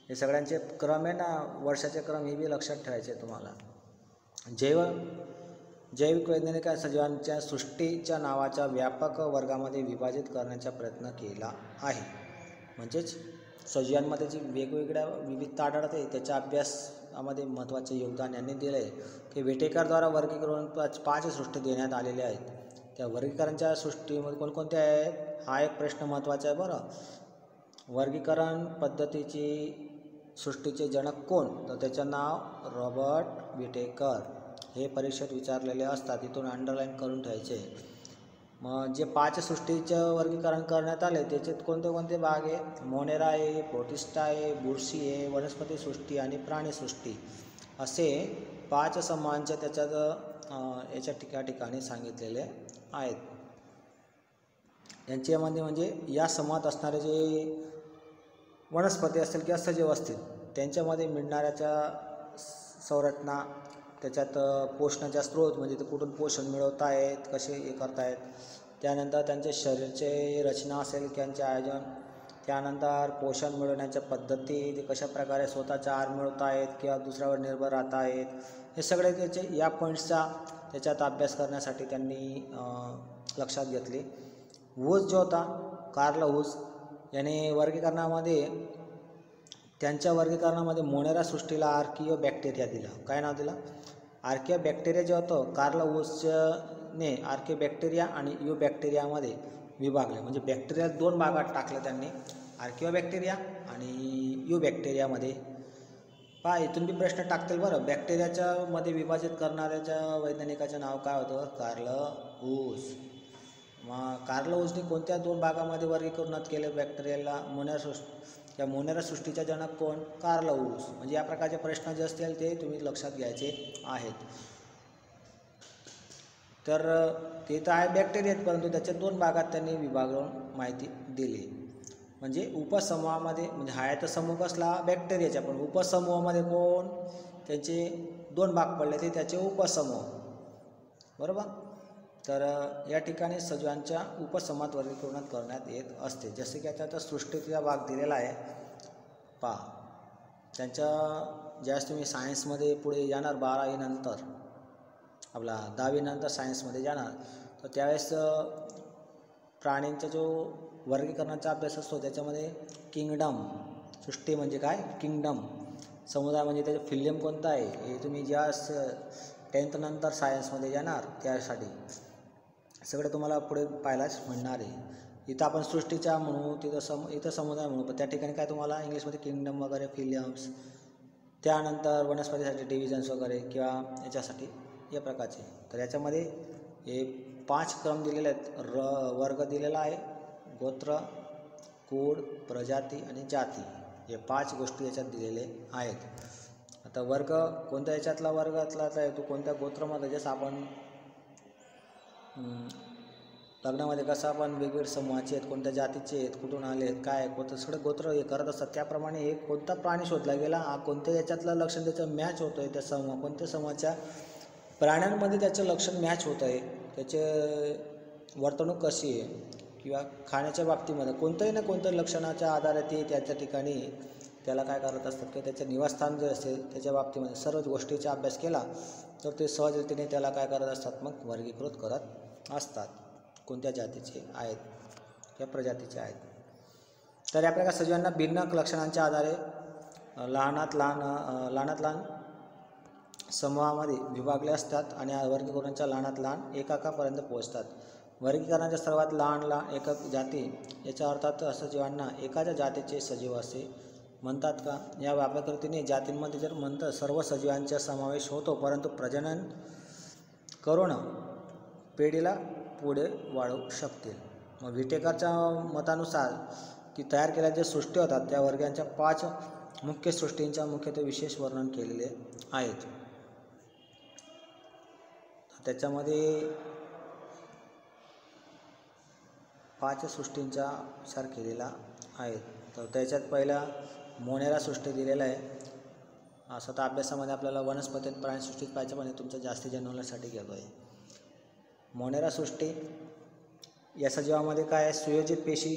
हे सगळ्यांचे क्रम आहे ना, वर्षाचे क्रम हे बी लक्षात ठेवायचे तुम्हाला. जैविक वैज्ञानिक सजीवांच्या सृष्टीच्या नावाच्या व्यापक वर्गामध्ये विभाजित करण्याचा प्रयत्न केला आहे. म्हणजेच सजीवांमध्ये जी वेगवेगळ्या विविधता आढळते त्याच्या अभ्यासामध्ये महत्त्वाचे योगदान यांनी दिले आहे. की विटेकरद्वारा वर्गीकरण 5 सृष्टी देण्यात आलेल्या आहेत. त्या वर्गीकरणच्या सृष्टीमध्ये कोणकोणत्या आहेत हा एक प्रश्न महत्त्वाचा आहे बरं. वर्गीकरण पद्धतीची सृष्टीचे जनक कोण, तर त्याचं नाव रॉबर्ट विटेकर. हे परीक्षेत विचारलेले असतात, इथून अंडरलाईन करून ठेवायचे. मग जे 5 सृष्टीचं वर्गीकरण करण्यात आले त्याच्यात कोणते कोणते भाग आहे, मोनेरा आहे, प्रोटिस्टा आहे, बुरशी आहे, वनस्पती सृष्टी आणि प्राणीसृष्टी असे 5 समूहांचे त्याच्यात याच्या ठिकाणी सांगितलेले आहेत. यांच्यामध्ये म्हणजे या समूहात असणारे जे वनस्पती असतील किंवा सजीव असतील त्यांच्यामध्ये मिळणाऱ्याच्या संरचना, त्याच्यात पोषणाचा स्रोत म्हणजे ते कुठून पोषण मिळवत आहेत, कसे हे करतायत, त्यानंतर त्यांचे शरीराचे रचना असेल त्यांचे आयोजन, त्यानंतर पोषण मिळवण्याच्या पद्धती, ते कशा प्रकारे स्वतःचा आहार मिळवत आहेत किंवा दुसऱ्यावर निर्भर राहत आहेत, हे सगळे त्याचे या पॉईंट्सचा त्याच्यात अभ्यास करण्यासाठी त्यांनी लक्षात घेतले. हुस जो होता, कार्ल हुस याने त्यांच्या वर्गीकरणामध्ये मोनेरा सृष्टीला आर्किओबॅक्टेरिया दिला. काय नाव दिलं, आर्किओबॅक्टेरिया जे होतं कार्ल हुसने आर्किओबॅक्टेरिया आणि युबॅक्टेरियामध्ये विभागले. म्हणजे बॅक्टेरिया 2 भागात टाकले त्यांनी, आर्किओबॅक्टेरिया आणि युबॅक्टेरियामध्ये. इथून बी प्रश्न टाकतील बरं. बॅक्टेरियाच्या मध्ये विभाजित करणाऱ्याच्या वैज्ञानिकाचं नाव काय होतं, कार्ल हुस. मग कार्ल हुसने कोणत्या 2 भागामध्ये वर्गीकरणात केले बॅक्टेरियाला, मोनेरा सृष्टीचा जनक कोण, कार्ल हुस. म्हणजे या प्रकारचे प्रश्न जे असतील ते तुम्ही लक्षात घ्यायचे आहेत. तर ते तर आहे बॅक्टेरियात, परंतु त्याच्या 2 भागात त्यांनी विभागून माहिती दिली. म्हणजे उपसमूहामध्ये म्हणजे हायत समूह कसला बॅक्टेरियाचा, पण उपसमूहामध्ये कोण त्याचे 2 भाग पडले ते त्याचे उपसमूह, बरोबर. तर या ठिकाणी सजीवांच्या उपसमूहात वर्गीकरण करण्यात येत असते. जसे की आता सृष्टीचा भाग दिलेला आहे त्यांच्या ज्यावेळेस तुम्ही सायन्समध्ये पुढे जाणार 12वी नंतर, आपला 10वी नंतर सायन्समध्ये जाणार, तर त्यावेळेस प्राण्यांचा जो वर्गीकरणाचा अभ्यास असतो त्याच्यामध्ये किंगडम, सृष्टी म्हणजे काय किंगडम, समुदाय म्हणजे त्याचं फिल्यम कोणता आहे हे तुम्ही ज्या 10th नंतर सायन्समध्ये येणार त्यासाठी सगळं तुम्हाला पुढे पाहायलाच मिळणार आहे। इथं आपण सृष्टीच्या म्हणू, इथं समुदाय म्हणू, पण त्या ठिकाणी काय तुम्हाला इंग्लिशमध्ये किंगडम वगैरे, फिलियम्स, त्यानंतर वनस्पतीसाठी डिव्हिजन्स वगैरे किंवा याच्यासाठी या प्रकारचे। तर याच्यामध्ये हे 5 क्रम दिलेले आहेत, वर्ग दिलेला आहे, गोत्र, कुळ, प्रजाती आणि जाती, हे 5 गोष्टी याच्यात दिलेले आहेत। आता वर्ग कोणत्या याच्यातला वर्गातला आहे तो कोणत्या गोत्रामध्ये, जसं आपण लग्नामध्ये कसं आपण वेगवेगळे समूहाचे आहेत, कोणत्या जातीचे आहेत, कुठून आले आहेत, काय कोणतं सगळं गोत्र हे करत असतात, त्याप्रमाणे हे कोणता प्राणी शोधला गेला, कोणत्या याच्यातलं लक्षण त्याचं मॅच होतं आहे, त्या समूह कोणत्या समूहाच्या प्राण्यांमध्ये त्याचं लक्षण मॅच होतं आहे, त्याचे वर्तणूक कशी आहे किंवा खाण्याच्या बाबतीमध्ये कोणतंही ना कोणत्या लक्षणाच्या आधारे ते त्याच्या ठिकाणी त्याला काय करत असतात की त्याचं निवासस्थान जे असेल त्याच्या बाबतीमध्ये सर्व गोष्टीचा अभ्यास केला तर ते सहजरीतीने त्याला काय करत असतात, मग वर्गीकृत करत असतात कोणत्या जातीचे आहेत किंवा प्रजातीचे आहेत। तर या प्रकारे सजीवांना भिन्न लक्षणांच्या आधारे लहानात लहान समूहामध्ये विभागले असतात आणि वर्गीकरणाच्या लहानात लहान एककापर्यंत पोहोचतात। वर्गीकरणाच्या सर्वात लहान एकक जाती याच्या अर्थात सजीवांना एकाच्या जातीचे सजीव असे म्हणतात का? या व्यापकतेने जातींमध्ये जर म्हणतं सर्व सजीवांचा समावेश होतो, परंतु प्रजनन करून पिढीला पुढे वाढवू शकतील। मग विटेकरच्या मतानुसार की तयार केलेल्या ज्या सृष्टी होतात त्या वर्गांच्या 5 मुख्य सृष्टींच्या मुख्यत्वे विशेष वर्णन केलेले आहेत। त्याच्यामध्ये 5 सृष्टींचा विचार केलेला आहे। तर त्याच्यात पहिला मोनेरा सृष्टी दिलेला आहे। स्वतः अभ्यासामध्ये आपल्याला वनस्पती प्राणीसृष्टीत पाहायचं, पण तुमच्या जास्ती जनवण्यासाठी घेतो आहे। मोनेरा सृष्टी या सजीवामध्ये काय सुयोजित पेशी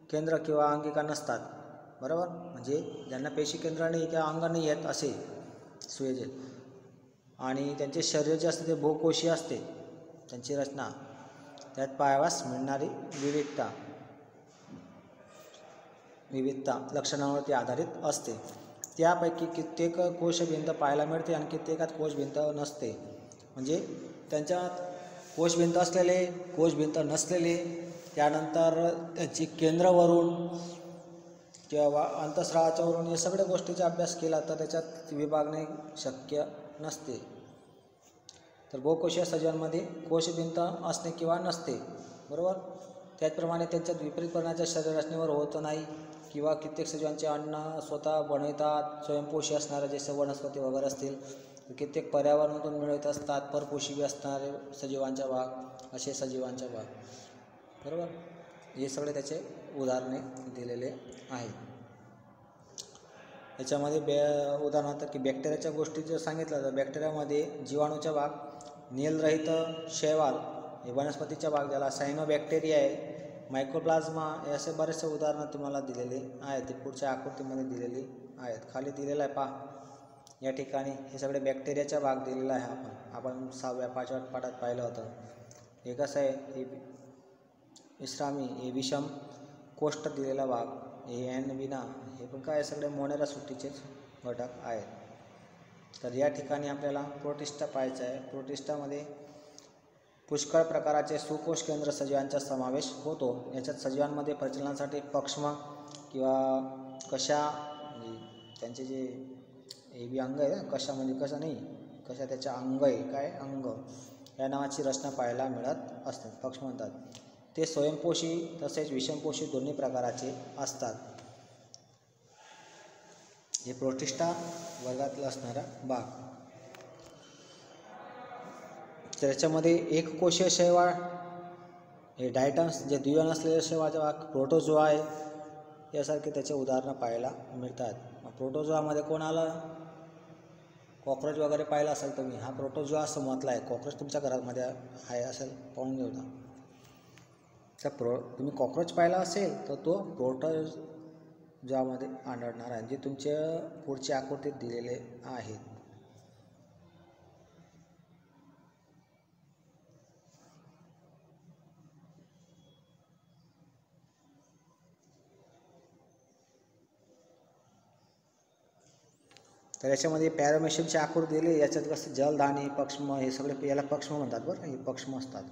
केंद्र किंवा अंगिका नसतात, बरोबर, म्हणजे ज्यांना पेशी केंद्र नाही किंवा अंग नाही आहेत असे सुयोजित, आणि त्यांचे शरीर जे असते ते बहुकोशीय असते, त्यांची रचना त्यात पाहावयास मिळणारी विविधता लक्षणांवरती आधारित असते। त्यापैकी कित्येक कोशभिंत पाहायला मिळते आणि कित्येकात कोशभिंत नसते, म्हणजे त्यांच्यात कोशभिंत असलेले, कोशभिंत नसलेले, त्यानंतर त्यांची केंद्रावरून किंवा अंतःस्रावाच्यावरून या सगळ्या गोष्टीचा अभ्यास केला तर त्याच्यात विभागणे शक्य नसते। तर बहुकोशीय सजीवांमध्ये कोशभिंत असणे किंवा नसते, बरोबर। त्याचप्रमाणे त्यांच्यात विपरीत परिणामाच्या शरीर रचनेवर होत नाही किंवा कित्येक सजीवांचे अन्न स्वतः बनवतात, स्वयंपोषी असणारे जसे वनस्पती वगैरे असतील, कित्येक पर्यावरणातून मिळवत असतात, परपोषी असणारे सजीवांचा भाग, असे सजीवांचा भाग, बरोबर। हे सगळे त्याचे उदाहरणे दिलेले आहेत। याच्यामध्ये उदाहरणार्थ की बॅक्टेरियाच्या गोष्टी जर सांगितलं तर बॅक्टेरियामध्ये जीवाणूचा भाग, नीलरहित शैवाल हे वनस्पतीचा भाग, ज्याला सायनोबॅक्टेरिया आहे, मायक्रोप्लाझ्मा, हे असे बरेचसे उदाहरणं तुम्हाला दिलेले आहेत, ते पुढच्या आकृतीमध्ये दिलेली आहेत। खाली दिलेलं आहे पहा, या ठिकाणी हे सगळे बॅक्टेरियाचा भाग दिलेला आहे। आपण 6व्या 5व्या पाठात पाहिलं होतं। हे कसं आहे, हे विश्रामी, हे विषम कोष्ठ दिलेला भाग, हे ॲनविना, हे पण काय सगळे मोनेरा सृष्टीचेच घटक आहेत। तर या ठिकाणी आपल्याला प्रोटिस्टा पाहायचं आहे। प्रोटिस्टामध्ये पुष्कळ प्रकाराचे सुकोश केंद्र सजीवांचा समावेश होतो। याच्यात सजीवांमध्ये प्रजननासाठी पक्ष्म किंवा कशा, त्यांचे जे हे बी अंग आहे, कशा म्हणजे कसं नाही, कशा त्याच्या अंग आहे, काय अंग या नावाची रचना पाहायला मिळत असते, पक्ष्म म्हणतात। ते स्वयंपोषी तसेच विषमपोषी दोन्ही प्रकाराचे असतात। हे प्रोटिस्टा वर्गातला असणारा भाग। त्याच्यामध्ये एककोशीय शैवाल, हे डायटम्स, जे द्विअ नसलेले शैवालचा भाग, प्रोटोझोआ आहे, यासारखे त्याचे उदाहरणं पाहायला मिळतात। प्रोटोझोआमध्ये कोण आलं, कॉक्रोच वगैरे पाहिला असेल तुम्ही, हा प्रोटोझोआ समूहातला आहे। कॉक्रोच तुमच्या घरामध्ये आहे असेल, पाहून घेऊ ना। तर तुम्ही कॉक्रोच पाहिला असेल तर तो प्रोटोझोआमध्ये आढळणार आहे, जे तुमच्या पुढच्या आकृतीत दिलेले आहेत। तर याच्यामध्ये पॅरामेशियमची आकृती दिली, याच्यात कसं जलधानी, पक्ष्म हे सगळे याला पक्ष्म म्हणतात बरं, हे पक्ष्म असतात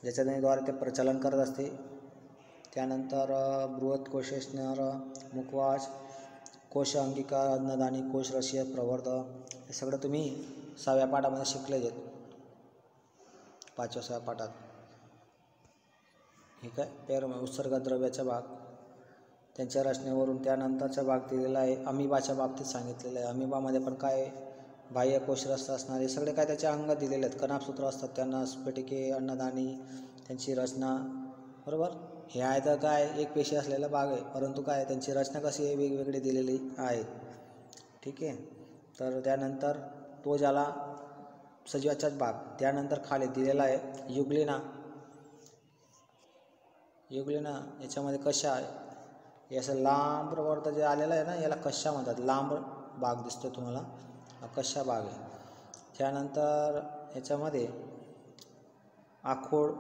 ज्याच्याद्वारे ते प्रचलन करत असते. त्यानंतर बृहत कोशेश्वर, मुखवास, कोश अंगिका, अन्नदानी, कोश रशीय, प्रवर्ध हे सगळं तुम्ही 6व्या पाठामध्ये शिकले आहेत, 5व्या 6व्या पाठात. ठीक आहे. उत्सर्गद्रव्याचा भाग, त्यांच्या रचनेवरून त्यानंतरचा भाग दिलेला आहे. अमिबाच्या बाबतीत सांगितलेलं आहे. अमिबामध्ये पण काय बाह्य कोशरस असणारे सगळे काय त्याचे अंग दिलेले आहेत, कणापसूत्र असतात त्यांना, स्फटिके, अन्नदानी, त्यांची रचना, बरोबर. हे आहे तर काय एक पेशी असलेला भाग आहे, परंतु काय त्यांची रचना कशी आहे वेगवेगळी दिलेली आहे. ठीक आहे. तर त्यानंतर तो झाला सजीवाचाच भाग. त्यानंतर खाली दिलेला आहे युग्लिना. युग्लिना याच्यामध्ये कशा आहे, हे असं लांब प्रवर्त जे आलेलं आहे ना, याला कशा म्हणतात. लांब भाग दिसतो तुम्हाला, हा कशा भाग आहे. त्यानंतर याच्यामध्ये आखोड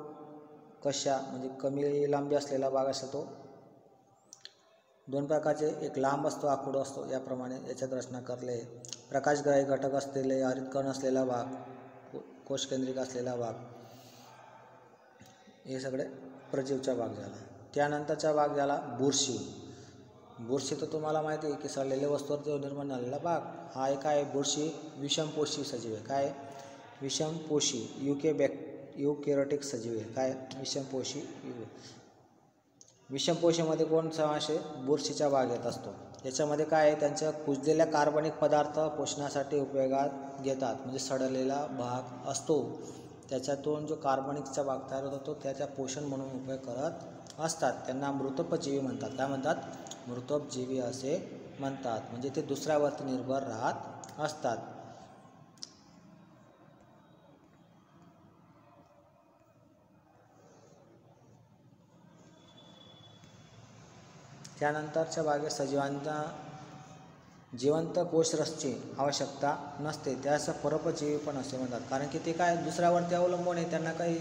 कशा म्हणजे कमी लांबी असलेला भाग असतो तो. 2 प्रकारचे, एक लांब असतो, आखोड असतो, याप्रमाणे याच्यात रचना करले. प्रकाशग्राही घटक असलेले, हरितकण असलेला भाग, कोशकेंद्रिक असलेला भाग, हे सगळे प्रजीवचा भाग झाला. त्यानंतरचा भाग झाला बुरशी. बुरशी तर तुम्हाला माहिती आहे की सडलेल्या वस्तूवर जो निर्माण झालेला भाग, हा एक आहे बुरशी. विषमपोषी सजीव आहे. काय विषमपोषी, युकॅरियोटिक सजीव आहे. काय विषमपोषी. विषमपोषीमध्ये कोण समावेश आहे, बुरशीचा भाग येत असतो. याच्यामध्ये काय आहे, त्यांच्या कुजलेल्या कार्बनिक पदार्थ पोषणासाठी उपयोगात घेतात. म्हणजे सडलेला भाग असतो त्याच्यातून जो कार्बनिकचा भाग तयार होतो त्याचा पोषण म्हणून उपयोग करत असतात. त्यांना मृतोपजीवी म्हणतात. काय म्हणतात, मृतोपजीवी असे म्हणतात. म्हणजे ते दुसऱ्यावरती निर्भर राहत असतात. त्यानंतरच्या भागे सजीवांना जिवंत कोशरसची आवश्यकता नसते, त्यास परोपजीवी पण असे म्हणतात. कारण की ते काय दुसऱ्यावरती अवलंबून आहे, त्यांना काही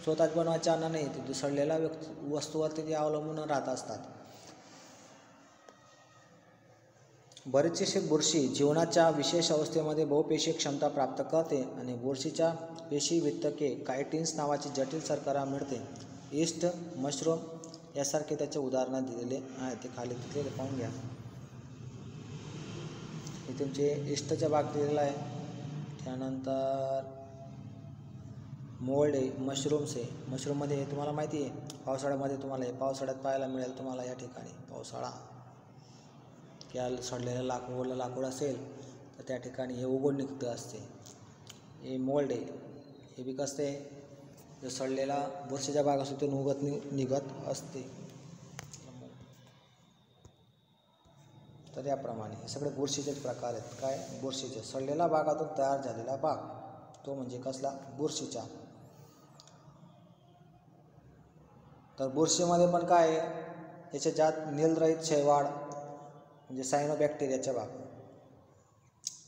स्वतःच बनवायचे अन्न नाही, ते दुसरलेल्या वस्तूवरती ते अवलंबून राहत असतात. बरेचसे बुरशी जीवनाच्या विशेष अवस्थेमध्ये बहुपेशी क्षमता प्राप्त करते आणि बुरशीच्या पेशी वितके कायटिन्स नावाची जटिल शर्करा मिळते. ईस्ट, मशरूम यासारखे त्याचे उदाहरण दिलेले आहे. ते खाली दिलेले पाहून घ्या. हे तुमचे ईस्टचा भाग दिलेला आहे. त्यानंतर मोल्ड आहे, मशरूम्स आहे. मशरूममध्ये तुम्हाला माहिती आहे पावसाळ्यामध्ये तुम्हाला हे पावसाळ्यात पाहायला मिळेल तुम्हाला. या ठिकाणी पावसाळा त्या सडलेलं ओलं लाकूड असेल तर त्या ठिकाणी हे उगवून निघतं असते. हे मोल्ड आहे. हे बी कसं आहे, जो सडलेला बुरशीचा भाग असतो तो निघत असते. तर याप्रमाणे हे सगळे बुरशीचेच प्रकार आहेत. काय बुरशीचे सडलेला भागातून तयार झालेला भाग तो म्हणजे कसला, बुरशीचा. तर बुरशीमध्ये पण काय आहे, याच्या ज्यात नीलरहित शैवाल म्हणजे सायनोबॅक्टेरियाचा भाग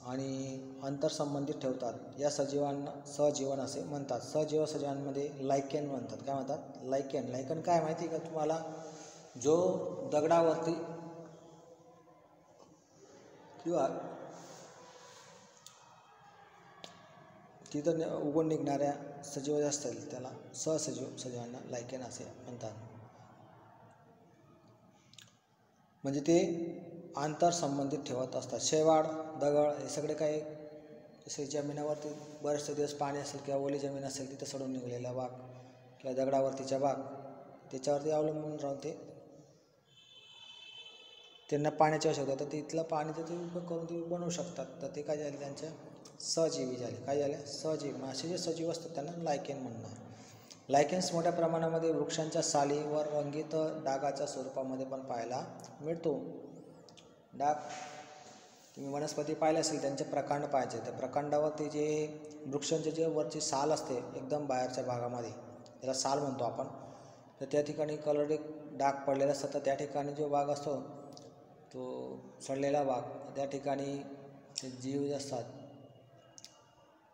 आणि अंतरसंबंधित ठेवतात. या सजीवांना सहजीवन असे म्हणतात. सहजीव सजीवांमध्ये लायकेन म्हणतात. काय म्हणतात, लायकेन. लायकेन काय माहिती आहे का तुम्हाला, जो दगडावरती किंवा तिथं उगवून निघणाऱ्या सजीव असतील त्याला सहसजीव सजीवांना लायकेन असे म्हणतात. म्हणजे ते आंतरसंबंधित ठेवत असतात. शैवाल, दगड हे सगळे काही जसे जमिनीवरती बरेचसे दिवस पाणी असेल किंवा ओली जमीन असेल तिथं सडून निघलेला भाग किंवा दगडावरतीचा भाग त्याच्यावरती अवलंबून राहते. त्यांना पाण्याची आवश्यकता तर तिथलं पाणी ते उपयोग करून ते बनवू शकतात. तर ते काय झाले, त्यांच्या सहजीवी झाले. काय झाले, सहजीवी. असे जे सजीव असतात त्यांना लायकेन म्हणणार. लायकेन्स मोठ्या प्रमाणामध्ये वृक्षांच्या सालीवर रंगीत डागाच्या स्वरूपामध्ये पण पाहायला मिळतो. डाग तुम्ही वनस्पती पाहिले असेल, त्यांचे प्रकांड पाहायचे. त्या प्रकांडावरती जे वृक्षांचे जे वरची साल असते एकदम बाहेरच्या भागामध्ये, त्याला साल म्हणतो आपण, तर त्या ठिकाणी कलरिक डाग पडलेला असतात. तर त्या ठिकाणी जो भाग असतो तो सडलेला भाग, त्या ठिकाणी ते जीव असतात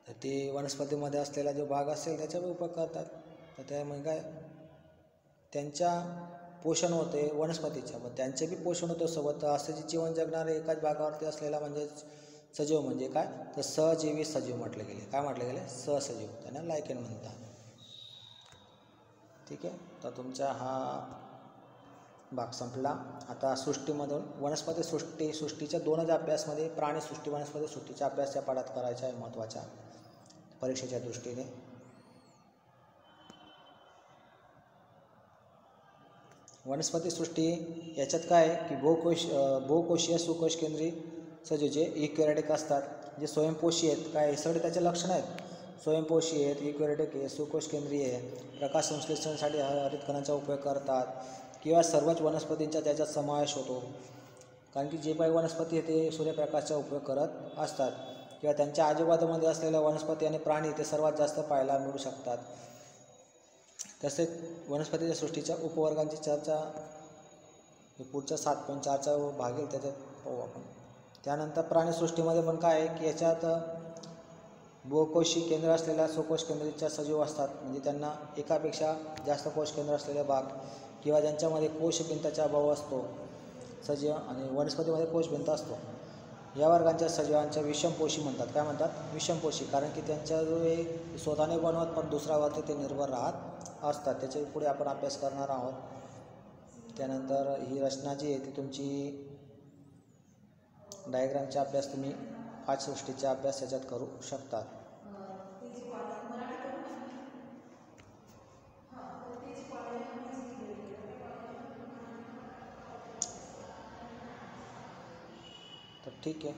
तर ते वनस्पतीमध्ये असलेला जो भाग असेल त्याचा उपयोग करतात. तर त्यामुळे काय त्यांच्या पोषण होते वनस्पतीच्या, मग त्यांचे बी पोषण होतं सोबत. असे जे जीवन जगणारे एकाच भागावरती असलेला म्हणजेच सजीव म्हणजे काय, तर सजीवी सजीव म्हटले गेले. काय म्हटले गेले, सहसजीव, त्यांना लायकेन म्हणतात. ठीक आहे, तर तुमचा हा भाग संपला. आता सृष्टीमधून वनस्पती सृष्टीच्या 2च अभ्यासमध्ये प्राणीसृष्टी वनस्पती सृष्टीचा अभ्यास या पाठात करायचा आहे महत्त्वाचा परीक्षेच्या दृष्टीने. वनस्पती सृष्टी याच्यात काय आहे की बहुकोशीय सुकोश केंद्री सजीव जे इक्युरेटिक असतात, जे स्वयंपोषी आहेत. काय हे सगळे त्याचे लक्षण आहेत, स्वयंपोषी आहेत, इक्युरेटिक आहे, सुकोश केंद्रीय आहे, प्रकाश संश्लेषणासाठी हरित कणांचा उपयोग करतात, किंवा सर्वच वनस्पतींचा त्याच्यात समावेश होतो. कारण की जे काही वनस्पती आहे ते सूर्यप्रकाशाचा उपयोग करत असतात, किंवा त्यांच्या आजूबाजूमध्ये असलेल्या वनस्पती आणि प्राणी ते सर्वात जास्त पाहायला मिळू शकतात. तसेच वनस्पतीच्या सृष्टीच्या उपवर्गांची चर्चा पुढच्या 7.4चा भाग येईल त्याच्यात पाहू आपण. त्यानंतर प्राणीसृष्टीमध्ये पण काय आहे की याच्यात बहुकोशी केंद्र असलेल्या सुकोश केंद्रीच्या सजीव असतात, म्हणजे त्यांना एकापेक्षा जास्त कोश केंद्र असलेले भाग, किंवा ज्यांच्यामध्ये कोशभिंताचा अभाव असतो सजीव, आणि वनस्पतीमध्ये कोशभिंत असतो. या वर्गांच्या सजीवांच्या विषमपोषी म्हणतात. काय म्हणतात, विषमपोषी, कारण की त्यांच्या जो हे स्वतःने बनवत पण दुसऱ्यावरती ते निर्भर राहत असतात. त्याच्या पुढे आपण अभ्यास करणार आहोत. त्यानंतर ही रचना जी आहे ती तुमची डायग्रामचा अभ्यास तुम्ही 5 सृष्टीचा अभ्यास याच्यात करू शकतात. तर ठीक आहे,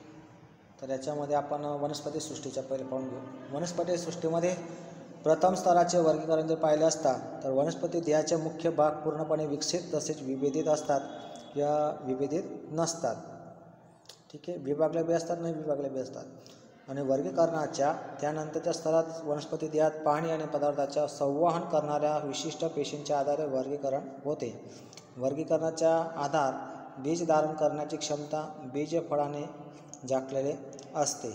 तर याच्यामध्ये आपण वनस्पती सृष्टीच्या पहिले पाहून घेऊ. वनस्पती सृष्टीमध्ये प्रथम स्तराचे वर्गीकरण जर पाहिले असता तर वनस्पती देहाचे मुख्य भाग पूर्णपणे विकसित तसेच विभेदित असतात किंवा विभेदित नसतात. ठीक आहे, विभागले बी असतात, नाही विभागले बी असतात. आणि वर्गीकरणाच्या त्यानंतरच्या स्तरात वनस्पती देहात पाणी आणि पदार्थाच्या संवहन करणाऱ्या विशिष्ट पेशींच्या आधारे वर्गीकरण होते. वर्गीकरणाचा आधार बीज धारण करण्याची क्षमता बीजफळाने झाकलेले असते.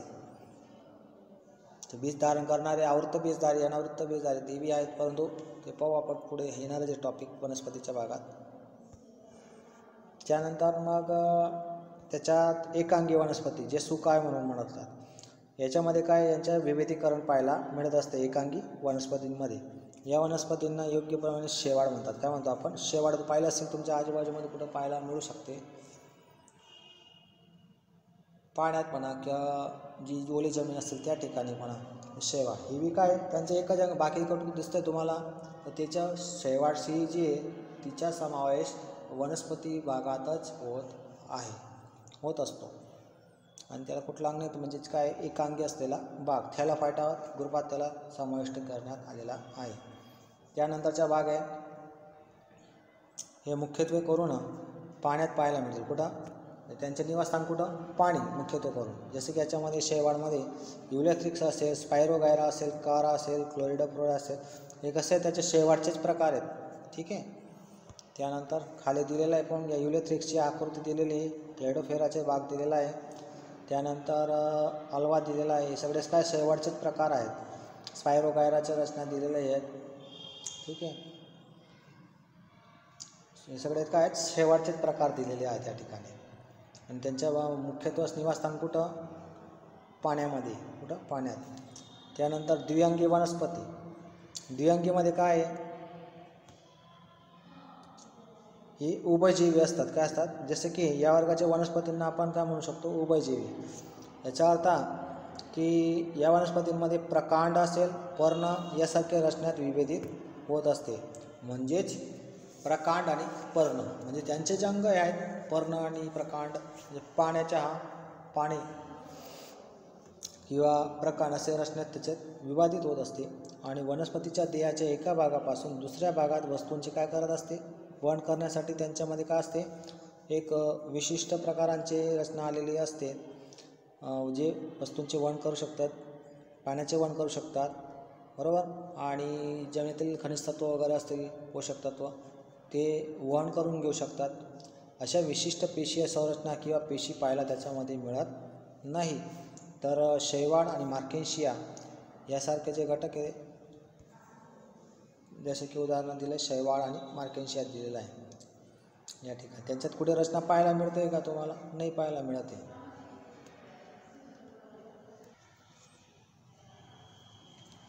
बीज धारण करणारे आवृत्त बीजधारी, अनावृत्त बीजधारी देवी आहेत, परंतु ते पाहू आपण पुढे येणारे जे टॉपिक वनस्पतीच्या भागात. त्यानंतर मग त्याच्यात एकांगी वनस्पती जे सुकाय म्हणून म्हणतात, याच्यामध्ये काय यांच्या विभेदीकरण पाहायला मिळत असते एकांगी वनस्पतींमध्ये. या वनस्पतींना योग्यप्रमाणे शेवाळ म्हणतात. काय म्हणतो आपण, शेवाळ पाहिलं असेल तुमच्या आजूबाजूमध्ये कुठं पाहायला मिळू शकते, पाण्यात म्हणा किंवा जी ओली जमीन असेल त्या ठिकाणी म्हणा. शेवाळ ही बी काय त्यांचं एका जागा बाकी कुठं दिसतंय तुम्हाला, तर त्याच्या शेवाळशी जी आहे तिचा समावेश वनस्पती भागातच होत असतो. आणि त्याला कुठला अंग नाही, म्हणजेच काय एकांगी असलेला भाग थॅलाफायटा ग्रुपात त्याला समाविष्ट करण्यात आलेला आहे. त्यानंतरचा भाग आहे हे मुख्यत्वे करून पाण्यात पाहायला मिळतील. कुठं, त्यांचे निवासस्थान कुठं, पाणी मुख्यत्वे करून. जसे की याच्यामध्ये शेवाळमध्ये युलेथ्रिक्स असेल, स्पायरोगायरा असेल, कारा असेल, क्लोरिडोप्रोरा असेल, हे कसं आहे त्याचे शेवाळचेच प्रकार आहेत. ठीक आहे, त्यानंतर खाली दिलेलं आहे पण या युलेथ्रिक्सची आकृती दिलेली आहे, क्लेडोफेराचे भाग दिलेला आहे, त्यानंतर अलवा दिलेला आहे. हे सगळेच काय शेवाळचेच प्रकार आहेत. स्पायरोगायराच्या रचना दिलेल्या आहेत. ठीक आहे, हे सगळे काय शेवाळचेच प्रकार दिलेले आहेत त्या ठिकाणी. आणि त्यांच्या मुख्यत्वे निवासस्थान कुठं, पाण्यामध्ये. कुठं, पाण्यात. त्यानंतर द्विअंगी वनस्पती. द्विअंगीमध्ये काय आहे, ही उभयजीवी असतात. काय असतात, जसे की या वर्गाच्या वनस्पतींना आपण काय म्हणू शकतो, उभयजीवी. याचा अर्थ की या वनस्पतींमध्ये प्रकांड असेल, पर्ण यासारख्या रचनेत विभेदित होत असते. म्हणजेच प्रकांड आणि पर्ण म्हणजे त्यांचे जे अंग आहेत पर्ण आणि प्रकांड, म्हणजे पाण्याच्या पाणी किंवा प्रकांड असे रचनेत त्याच्यात विभाजित होत असते. आणि वनस्पतीच्या देहाच्या एका भागापासून दुसऱ्या भागात वस्तूंची काय करत असते, वहन करण्यासाठी त्यांच्यामध्ये काय असते, एक विशिष्ट प्रकारांची रचना आलेली असते, जे वस्तूंचे वहन करू शकतात, पाण्याचे वहन करू शकतात, बरोबर. आणि जमिनीतील खनिज तत्व वगैरे असतील, पोषक तत्व, ते वहन करून घेऊ शकतात. अशा विशिष्ट पेशीय संरचना किंवा पेशी पाहायला त्याच्यामध्ये मिळत नाही. तर शैवाल आणि मार्केन्शिया यासारखे जे घटक आहे, जसे की उदाहरण दिलं शैवाल आणि मार्केन्शिया दिलेलं आहे या ठिकाणी. त्यांच्यात कुठे रचना पाहायला मिळते का तुम्हाला, नाही पाहायला मिळते.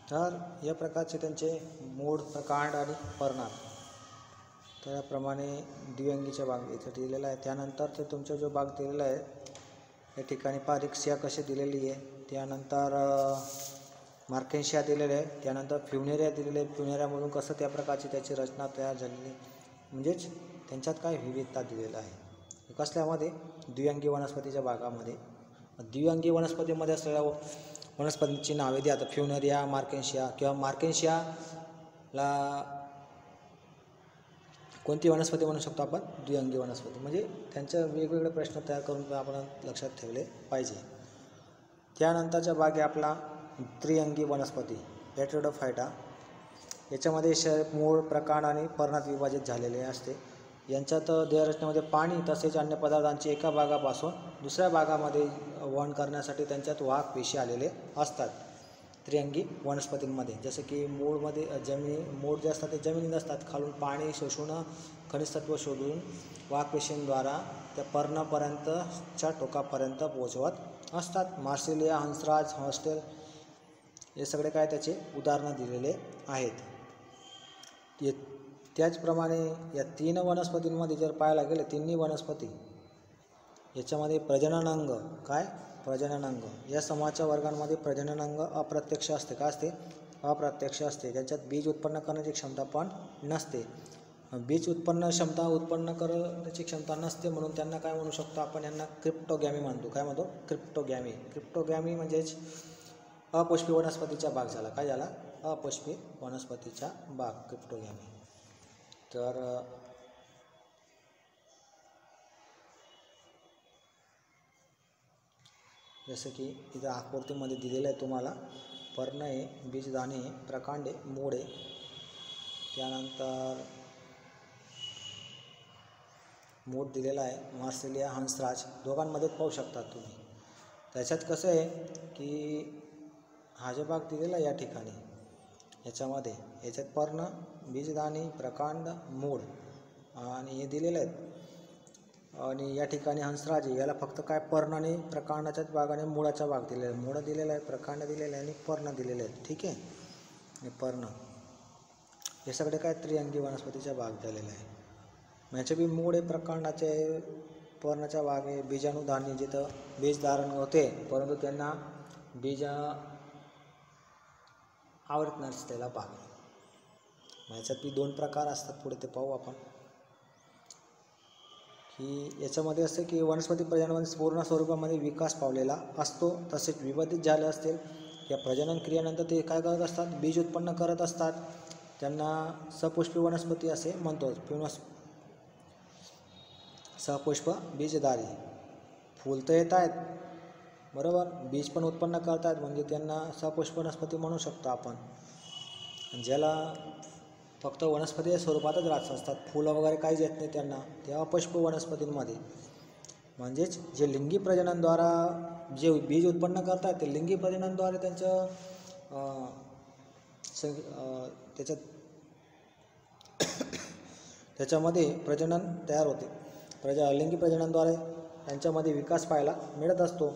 तर या प्रकारचे त्यांचे मूळ, प्रकांड आणि पर्णात. त्याप्रमाणे द्विअंगीचा भाग इथे दिलेला आहे. त्यानंतर ते तुमचा जो भाग दिलेला आहे या ठिकाणी रिक्सिया कशी दिलेली आहे, त्यानंतर मार्केन्शिया दिलेले आहे, त्यानंतर फ्युनेरिया दिलेले आहे, फ्युनेरियामधून कसं त्या प्रकारची त्याची रचना तयार झालेली, म्हणजेच त्यांच्यात काय विविधता दिलेलं आहे. कसल्यामध्ये? द्विअंगी वनस्पतीच्या भागामध्ये. द्विअंगी वनस्पतीमध्ये असलेल्या वनस्पतींची नावे द्या. आता फ्युनेरिया, मार्केन्शिया किंवा मार्केन्शियाला कोणती वनस्पती म्हणू शकतो आपण? द्विअंगी वनस्पती. म्हणजे त्यांचे वेगवेगळे प्रश्न तयार करून आपण लक्षात ठेवले पाहिजे. त्यानंतरचा भाग आहे आपला त्रिअंगी वनस्पती, टेट्राडोफाइटा. याच्यामध्ये मूळ, प्रकांड आणि पर्णात विभाजित झालेले असते. यांच्यात देहरचनेमध्ये पाणी तसेच अन्य पदार्थांची एका भागापासून दुसऱ्या भागामध्ये वहन करण्यासाठी त्यांच्यात वाहक पेशी आलेले असतात त्रिअंगी वनस्पतींमध्ये. जसं की मूळमध्ये मूळ जे असतात ते जमिनीत असतात, खालून पाणी शोषून खनिज तत्व शोधून वाहक पेशींद्वारा त्या पर्णापर्यंतच्या टोकापर्यंत पोहोचवत असतात. मार्सिलिया, हंसराज, हॉस्टेल हे सगळे काय त्याचे उदाहरणं दिलेले आहेत. त्याचप्रमाणे या 3 वनस्पतींमध्ये जर पाहायला गेले, तिन्ही वनस्पती याच्यामध्ये प्रजननांग, काय प्रजननांग, या समूहाच्या वर्गांमध्ये प्रजननांग अप्रत्यक्ष असते. काय असते? अप्रत्यक्ष असते. त्याच्यात बीज उत्पन्न करण्याची क्षमता पण नसते. बीज उत्पन्न करण्याची क्षमता नसते म्हणून त्यांना काय म्हणू शकतो आपण? यांना क्रिप्टोगॅमी म्हणतो. काय म्हणतो? क्रिप्टोगॅमी. क्रिप्टोगॅमी म्हणजेच अपुष्पी वनस्पतीचा भाग झाला. काय झाला? अपुष्पी वनस्पतीचा भाग, क्रिप्टोगॅमी. तर जसं की इथं आकृतीमध्ये दिलेलं आहे तुम्हाला, पर्ण आहे, बीजदाणे, प्रकांड आहे, मूळ आहे, त्यानंतर मूळ दिलेला आहे, मार्सिलिया, हंसराज दोघांमध्येच पाहू शकता तुम्ही. त्याच्यात कसं आहे की हा जो भाग दिलेला आहे या ठिकाणी याच्यात पर्ण, बीजदाणी, प्रकांड, मूळ आणि हे दिलेले आहेत. आणि या ठिकाणी हंसराज याला फक्त काय पर्ण आणि प्रकांडाच्याच भाग आणि मुळाचा भाग दिलेला आहे. मूळ दिलेला आहे, प्रकांड दिलेलं आहे आणि पर्ण दिलेले आहेत. ठीक आहे. आणि पर्ण हे सगळे काय त्रिअंगी वनस्पतीचा भाग झालेला आहे. याचे बी मूळ आहे, प्रकांडाचे, पर्णाचा भाग आहे, बीजाणुधान्य जिथं बीज धारण होते परंतु त्यांना बीज आवडत नसलेला भाग आहे. याच्यात बी 2 प्रकार असतात, पुढे ते पाहू आपण. की याच्यामध्ये असते की वनस्पती प्रजननामध्ये पूर्ण स्वरूपामध्ये विकास पावलेला असतो, तसेच विभाजित झाले असतील. या प्रजनन क्रियेनंतर ते काय करत असतात? बीज उत्पन्न करत असतात. त्यांना सपुष्पी वनस्पती असे म्हणतो. सपुष्प बीजधारी, फूल तर येत आहेत बरोबर, बीज पण उत्पन्न करतात, म्हणजे त्यांना सपुष्प वनस्पती म्हणू शकतो आपण. ज्याला फक्त वनस्पती स्वरूपातच राहत असतात, फुलं वगैरे काहीच येत नाही त्यांना, ते अपुष्प वनस्पतींमध्ये. म्हणजेच जे लिंगी प्रजननद्वारा जे बीज उत्पन्न करतात ते लिंगी प्रजननद्वारे त्यांचं त्याच्यामध्ये प्रजनन तयार होते. लिंगी प्रजननद्वारे त्यांच्यामध्ये विकास पाहायला मिळत असतो.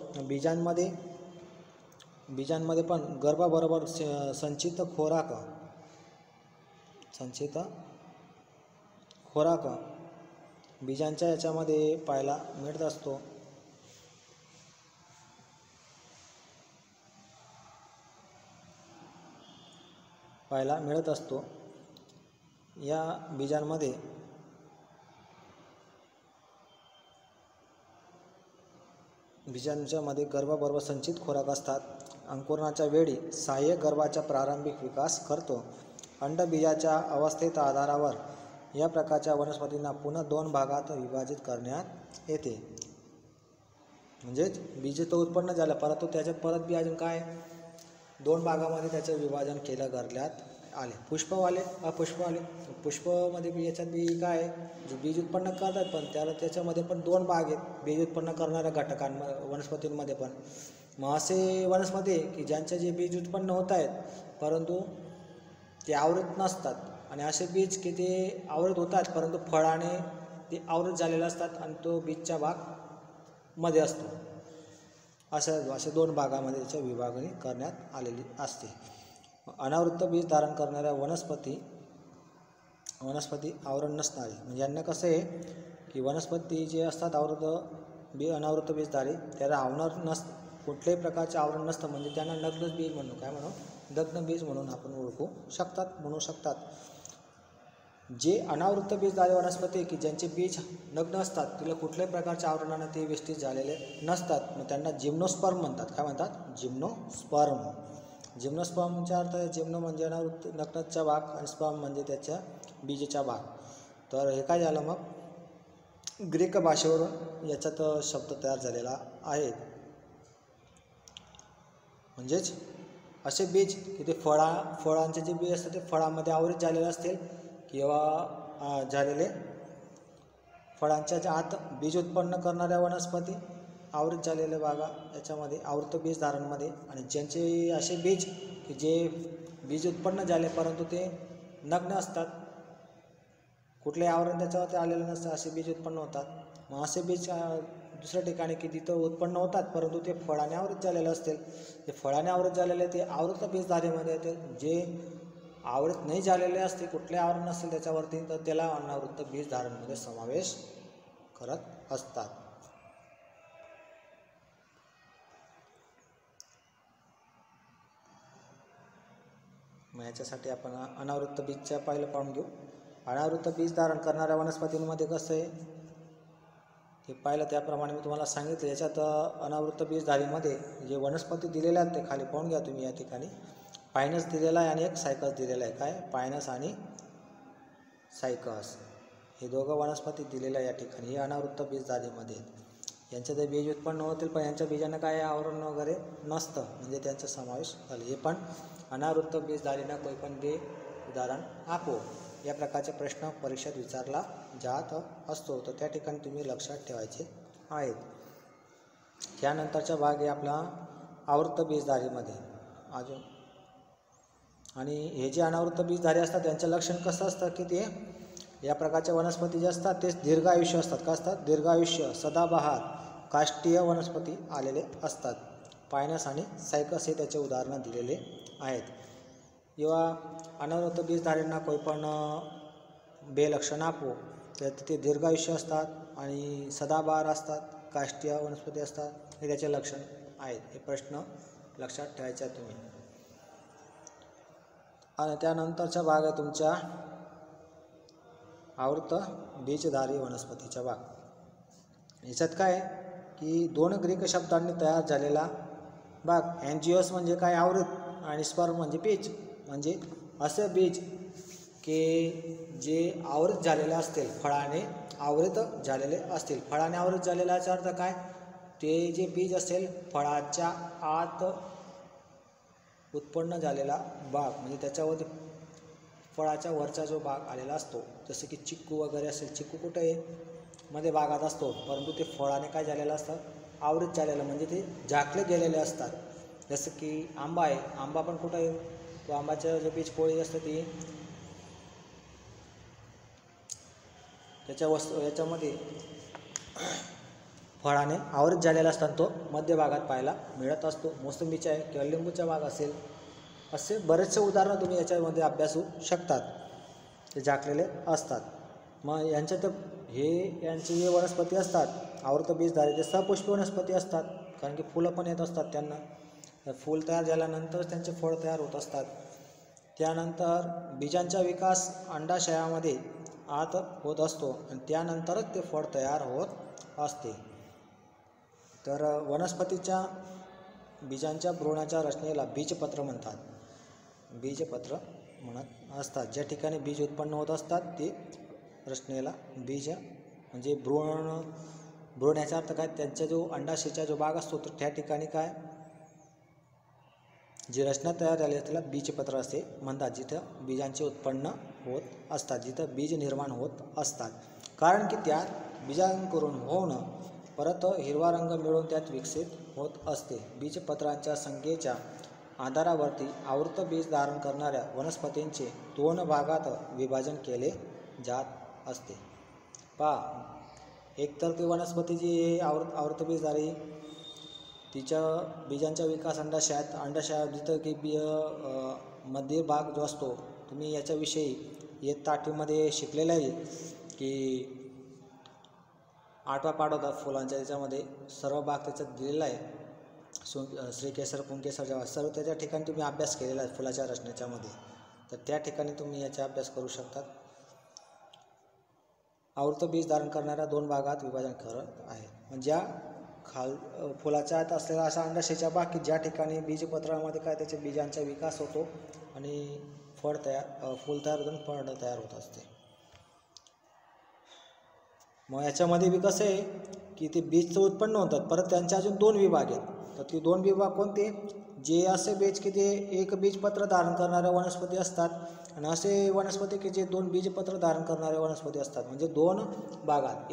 बीजांमध्ये पण गर्भाबरोबर संचित खोराक बीजांच्या याच्यामध्ये पाहायला मिळत असतो. या बीजांमध्ये गर्भाबरोबर संचित खोराक असतात. अंकुरणाच्या वेळी सहाय्यक गर्भाचा प्रारंभिक विकास करतो. अंडबीजाच्या अवस्थेत आधारावर या प्रकारच्या वनस्पतींना पुन्हा 2 भागात विभाजित करण्यात येते. म्हणजेच बीज तर उत्पन्न झालं परंतु त्याच्यात परत बी अजून काय 2 भागामध्ये त्याचं विभाजन करण्यात आले. पुष्पवाले, अपुष्पवाले. पुष्पमध्ये बी याच्यात बी काय जे बीज उत्पन्न करतात पण त्याच्यामध्ये पण 2 भाग आहेत बीज उत्पन्न करणाऱ्या वनस्पतींमध्ये पण. मग असे वनस्पती की ज्यांचे जे बीज उत्पन्न होत आहेत परंतु ते आवृत नसतात, आणि असे बीज की ते आवृत होतात परंतु फळाने ते आवृत झालेले असतात आणि तो बीजचा भाग मध्ये असतो. असे 2 भागामध्ये त्याची विभागणी करण्यात आलेली असते. अनावृत्त बीज धारण करणाऱ्या वनस्पती आवरण नसणारे, म्हणजे यांना कसं आहे की वनस्पती जे असतात अनावृत्त बीजधारी त्याला कुठल्याही प्रकारचे आवरण नसतं, म्हणजे त्यांना नग्न बीज नग्न बीज म्हणून आपण म्हणू शकतात. जे अनावृत्त बीजधारी वनस्पती की ज्यांचे बीज नग्न असतात, तिला कुठल्याही प्रकारच्या आवरणाने ते वेष्टीत झालेले नसतात, मग त्यांना जिम्नोस्पर्म म्हणतात. काय म्हणतात? जिम्नोस्पर्मचा अर्थ आहे, जिम्नो म्हणजे अनावृत्त नग्नचा भाग आणि स्पर्म म्हणजे त्याच्या बीजाचा भाग. तर हे काय झालं, मग ग्रीक भाषेवरून याच्यात शब्द तयार झालेला आहे. म्हणजेच असे बीज की ते फळांचे जे बीज असतात ते फळामध्ये आवरित झालेले असतील किंवा झालेले फळांच्या आत बीज उत्पन्न करणाऱ्या वनस्पती आवृत झालेले बागा याच्यामध्ये आवृत्त बीज धारणमध्ये, आणि ज्यांचे असे बीज की जे बीज उत्पन्न झाले परंतु ते नग्न असतात, कुठलेही आवरण त्याच्यावरती आलेलं नसतं, असे बीज उत्पन्न होतात. मग असे बीज दुसऱ्या ठिकाणी की तिथं उत्पन्न होतात परंतु ते फळाने आवृत झालेले असतील, ते फळाने आवृत झालेले ते आवृत्त बीजधारीमध्ये येते. जे आवृत नाही झालेले असते, कुठले आवरण नसतील त्याच्यावरती, तर त्याला अनावृत्त बीज धारणमध्ये समावेश करत असतात. मग याच्यासाठी आपण अनावृत्त बीजच्या पहिलं पाहून घेऊ. अनावृत्त बीज धारण करणाऱ्या वनस्पतींमध्ये कसं आहे ते पाहिलं, त्याप्रमाणे मी तुम्हाला सांगितलं. याच्यात अनावृत्त बीजधारीमध्ये जे वनस्पती दिलेल्या आहेत ते खाली पाहून घ्या तुम्ही. या ठिकाणी पायनस दिलेला आहे आणि एक सायकस दिलेला आहे. काय? पायनस आणि सायकस हे दोघं वनस्पती दिलेल्या या ठिकाणी. हे अनावृत्त बीजधारीमध्ये यांचे ते बीज उत्पन्न होतील, पण यांच्या बीजांना काय आवरण वगैरे नसतं, म्हणजे त्यांचा समावेश झाला. हे पण अनावृत्त बीजधारीना कोई पण दे उदाहरण आपो, या प्रकारचे प्रश्न परीक्षेत विचारला जात असतो, तर त्या ठिकाणी तुम्ही लक्षात ठेवायचे आहेत. त्यानंतरचा भाग आहे आपला आवृत्त बीजधारीमध्ये अजून. आणि हे जे अनावृत्त बीजधारी असतात त्यांचं लक्षण कसं असतं की ते या प्रकारच्या वनस्पती जे असतात ते दीर्घायुष्य असतात. का असतात? दीर्घायुष्य, सदाबहार, काष्टीय वनस्पती आलेले असतात. पायनस आणि सायकस हे त्याचे उदाहरणं दिलेले आहेत. किंवा अनावृत्त बीजधारींना कोई पण बेलक्षण आपो, तर ते दीर्घायुष्य असतात आणि सदाबहार असतात, काष्टीय वनस्पती असतात, हे त्याचे लक्षण आहेत. हे प्रश्न लक्षात ठेवायचे आहे तुम्ही. आणि त्यानंतरचा भाग आहे तुमच्या आवृत्त बीजधारी वनस्पतीचा भाग. याच्यात काय आहे की दोन ग्रीक शब्दांनी तयार झालेला भाग. अँजिओस म्हणजे काय? आवृत, आणि स्पर्म म्हणजे बीज. म्हणजे असे बीज की जे आवृत झालेले असतील, फळाने आवृत झालेले असतील. फळाने आवृत झालेल्याचा अर्थ काय? ते जे बीज असेल फळाच्या आत उत्पन्न झालेला भाग, म्हणजे त्याच्यावर फळाच्या वरचा जो भाग आलेला असतो, जसं की चिक्कू वगैरे असेल. चिक्कू कुठे आहे? मध्ये भागात असतो, परंतु ते फळाने काय झालेलं असतं? आवृत झालेलं, म्हणजे ते झाकले गेलेले असतात. जसं की आंबा आहे, आंबा पण कुठं आहे? तो आंबाचं जे बीज पोळी असतं ती त्याच्या याच्यामध्ये फळाने आवृत झालेला असताना तो मध्य भागात पाहायला मिळत असतो. मोसंबीचा आहे किंवा लिंबूचा भाग असेल, असे बरेचसे उदाहरणं तुम्ही याच्यामध्ये अभ्यासू शकतात. ते झाकलेले असतात. मग यांच्यात यांचे जे वनस्पती असतात आवृत्त बीजधारी ते सपुष्पी वनस्पती असतात, कारण की फुलं पण येत असतात त्यांना. फूल तयार झाल्यानंतर त्यांचे फळ तयार होत असतात. त्यानंतर बीजांचा विकास अंडाशयामध्ये आत होत असतो आणि त्यानंतरच ते फळ तयार होत असते. तर वनस्पतीच्या बीजांच्या भ्रूणाच्या रचनेला बीजपत्र म्हणतात. बीजपत्र म्हणत असतात. ज्या ठिकाणी बीज उत्पन्न होत असतात ते रचनेला बीज म्हणजे भ्रूण याचा अर्थ काय? त्यांचा जो अंडाशयाचा जो भाग असतो तर त्या ठिकाणी काय जी रचना तयार झाली आहे त्याला बीजपत्र असे म्हणतात. जिथं बीजांचे उत्पन्न होत असतात, जिथं बीज निर्माण होत असतात, कारण की त्यात बीजांकुरण होऊन परत हिरवा रंग मिळून त्यात विकसित होत असते. बीजपत्रांच्या संख्येच्या आधारावरती आवृत्त बीज धारण करणाऱ्या वनस्पतींचे दोन भागात विभाजन केले जात असते. पहा, एकतर ती वनस्पती जी आवृत्त बीजधारी तिच्या बीजांचा विकास अंडाशयात जिथं की मध्य भाग जो असतो, तुम्ही याच्याविषयी इयत्ता 8वीमध्ये शिकलेलं आहे की 8वा पाढ होता फुलांच्या, याच्यामध्ये सर्व भाग त्याच्यात दिलेला आहे. श्रीकेसर, पुंकेसर, जेव्हा सर्व त्याच्या ठिकाणी तुम्ही अभ्यास केलेला आहे फुलाच्या रचनेच्यामध्ये. तर त्या ठिकाणी तुम्ही याचा अभ्यास करू शकतात. आवृत्त बीज धारण करणाऱ्या 2 भागात विभाजन करत आहे. म्हणजे फुलाच्या आत असलेला असा अंडाशयाचा भाग की ज्या ठिकाणी बीजपत्रामध्ये काय त्याच्या बीजांचा विकास होतो आणि फूल तयार होऊन फळ तयार होत असते. मग याच्यामध्ये बी कसं आहे की ते बीजचं उत्पन्न होतात, परत त्यांचे अजून 2 विभाग आहेत. तर ते 2 विभाग कोणते? जे असे बीज की ते एक बीजपत्र धारण करणाऱ्या वनस्पती असतात आणि असे वनस्पती की जे 2 बीजपत्र धारण करणाऱ्या वनस्पती असतात. म्हणजे 2 भागात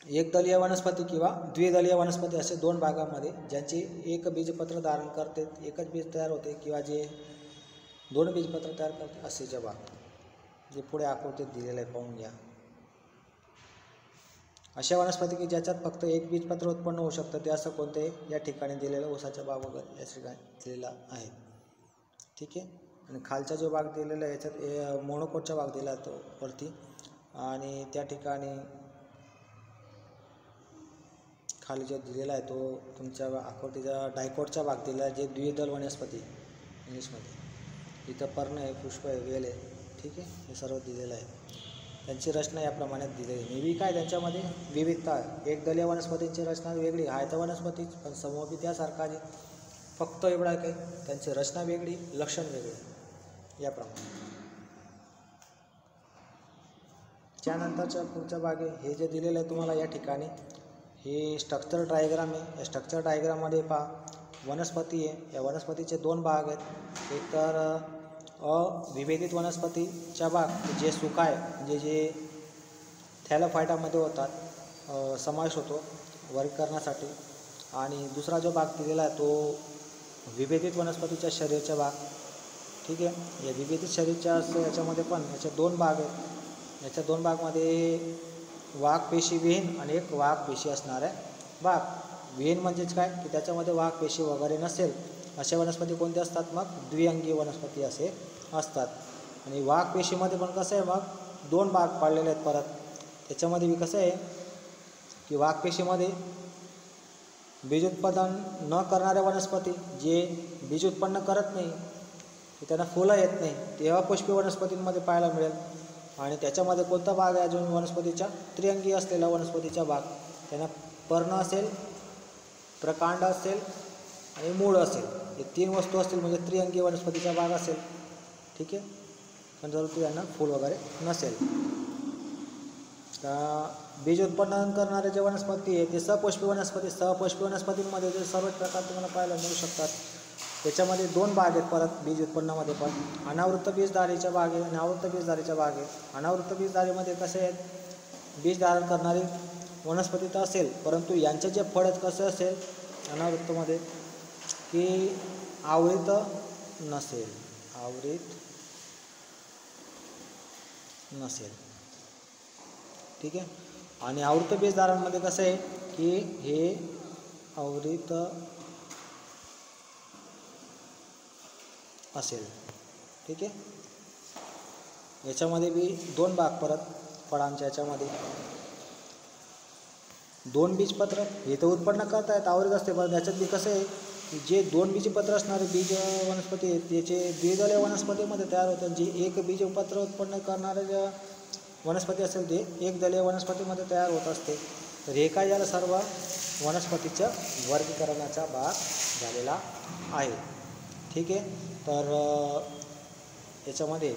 एकदलीय वनस्पती किंवा द्विदलीय वनस्पती असे 2 भागामध्ये ज्यांचे एक बीजपत्र धारण करते, एकच बीज तयार होते, किंवा जे 2 बीजपत्र तयार करते असे जे भाग जे पुढे आकृतीत दिलेलं आहे पाहून घ्या. अशा वनस्पती की ज्याच्यात फक्त एक बीजपत्र उत्पन्न होऊ शकतं ते असं कोणते या ठिकाणी दिलेलं ऊसाचा भाग वगैरे या ठिकाणी दिलेला आहे. ठीक आहे. आणि खालचा जो भाग दिलेला आहे याच्यात मोनोकोटचा भाग दिला तो वरती, आणि त्या ठिकाणी खाली जो दिलेला आहे तो तुमच्या आकृतीचा डायकोटचा भाग दिला आहे, जे द्विदल वनस्पती इंग्लिशमध्ये. इथं पर्ण आहे, पुष्प आहे, वेल आहे. ठीक आहे. हे सर्व दिलेलं आहे. त्यांची रचना याप्रमाणे दिलेली आहे. नेहमी काय त्यांच्यामध्ये विविधता आहे. एकदलीय वनस्पतींची रचना वेगळी, हायत वनस्पती पण समूह त्यासारखा आहे, फक्त एवढा काही त्यांची रचना वेगळी, लक्षण वेगळे याप्रमाणे. त्यानंतरच्या पुढच्या भाग हे जे दिलेलं आहे तुम्हाला या ठिकाणी, हे स्ट्रक्चर डायग्राम आहे. या स्ट्रक्चर डायग्राममध्ये पहा वनस्पती आहे. या वनस्पतीचे 2 भाग आहेत. एक तर अविभेदित वनस्पतीचा भाग जे सुकाय म्हणजे जे थॅलोफायटामध्ये होतात समावेश होतो वर्गीकरणासाठी, आणि दुसरा जो भाग दिलेला आहे तो विभेदित वनस्पतीच्या शरीराचा भाग. ठीक आहे. या विभेदित शरीराच्या याच्यामध्ये पण याचे 2 भाग आहेत. याच्या 2 भागमध्ये वाहक पेशी विहीन आणि एक वाहक पेशी असणाऱ्या भाग. विहीन म्हणजेच काय की त्याच्यामध्ये वाहक पेशी वगैरे नसेल अशा वनस्पती कोणत्या असतात? मग द्विअंगी वनस्पती असे असतात. आणि वाहक पेशीमध्ये पण कसं आहे, मग 2 भाग पाडलेले आहेत परत. त्याच्यामध्ये बी कसं आहे की वाहक पेशीमध्ये बीजोत्पादन न करणाऱ्या वनस्पती, जे बीज उत्पन्न करत नाही, की त्यांना फुलं येत नाही, ते अपुष्पी वनस्पतींमध्ये पाहायला मिळेल. आणि त्याच्यामध्ये कोणता भाग आहे अजून वनस्पतीच्या? त्रिअंगी असलेला वनस्पतीचा भाग. त्यांना पर्ण असेल, प्रकांड असेल आणि मूळ असेल, हे 3 वस्तू असतील म्हणजे त्रिअंगी वनस्पतीचा भाग असेल. ठीक आहे. पण जर यांना फूल वगैरे नसेल. बीज उत्पन्न करणारे जे वनस्पती आहे ते सपुष्पी वनस्पती. सपुष्पी वनस्पतींमध्ये जे सर्व प्रकार तुम्हाला पाहायला मिळू शकतात. त्याच्यामध्ये 2 भाग आहेत परत बीज उत्पन्नामध्ये पण. अनावृत्त बीजधारीचा भाग आहे आणि आवृत्त बीजधारीचा भाग आहे. अनावृत्त बीजधारीमध्ये कसे आहेत, बीज धारण करणारी वनस्पती तर असेल, परंतु यांचे जे फळ कसं असेल अनावृत्तमध्ये की आवृत नसेल, आवृत नसेल. ठीक आहे. आणि आवृत्त बीजधारांमध्ये कसं आहे की हे आवृत असेल. ठीक आहे. याच्यामध्ये बी 2 भाग परत फळांच्या याच्यामध्ये 2 बीजपत्र हे तर उत्पन्न करतायत, आवृत असते. पण याच्यात बी कसं आहे की जे 2 बीजपत्र असणारे बीज वनस्पती आहेत त्याचे द्विदलीय वनस्पतीमध्ये तयार होतात. जे एक बीजपत्र उत्पन्न करणारे जे वनस्पती असेल ते एकदलीय वनस्पतीमध्ये तयार होत असते. तर हे काय झालं, सर्व वनस्पतीच्या वर्गीकरणाचा भाग झालेला आहे. ठीक आहे. तर याच्यामध्ये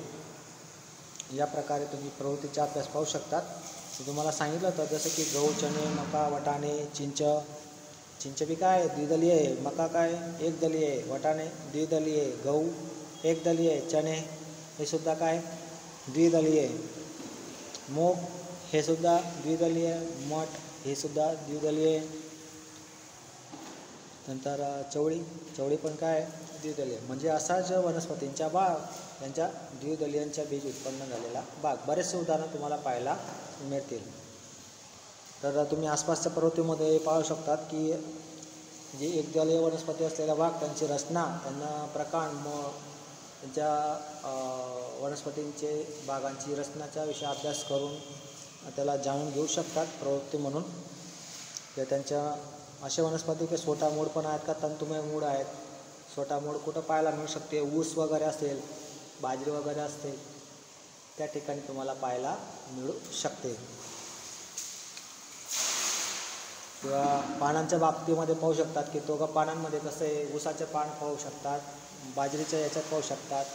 या प्रकारे तुम्ही प्रवृत्तीचा अभ्यास पाहू शकतात. तुम्हाला सांगितलं होतं जसं की गहू, चणे, मका, वटाणे, चिंच बी काय द्विदलीय आहे, मका काय एकदलीय आहे, वटाणे द्विदलीय आहे, गहू एकदलीय आहे, चणे हे सुद्धा काय द्विदलीय आहे, मूग हे सुद्धा द्विदलीय आहे, मठ हे सुद्धा द्विदलीय आहे. नंतर चवळी पण काय द्विदलीय. म्हणजे असा जो वनस्पतींचा भाग त्यांच्या द्विदलीयांच्या बीज उत्पन्न झालेला भाग. बरेचसे उदाहरणं तुम्हाला पाहायला मिळतील. तर तुम्ही आसपासच्या प्रवृत्तीमध्ये पाहू शकतात की जे एकदलीय वनस्पती असलेला भाग, त्यांची रचना, त्यांना प्रकार, त्यांच्या वनस्पतींचे भागांची रचनाच्या विषयी अभ्यास करून त्याला जाणून घेऊ शकतात प्रवृत्ती म्हणून. किंवा त्यांच्या अशा वनस्पती की स्वतः मूळ पण आहेत का तंतुमय मूळ आहेत. स्वतः मूळ कुठं पाहायला मिळू शकते, ऊस वगैरे असेल, बाजरी वगैरे असते, त्या ठिकाणी तुम्हाला पाहायला मिळू शकते. किंवा पानांच्या बाबतीमध्ये पाहू शकतात की तो पानांमध्ये कसं आहे, ऊसाचे पान पाहू शकतात, बाजरीच्या याच्यात पाहू शकतात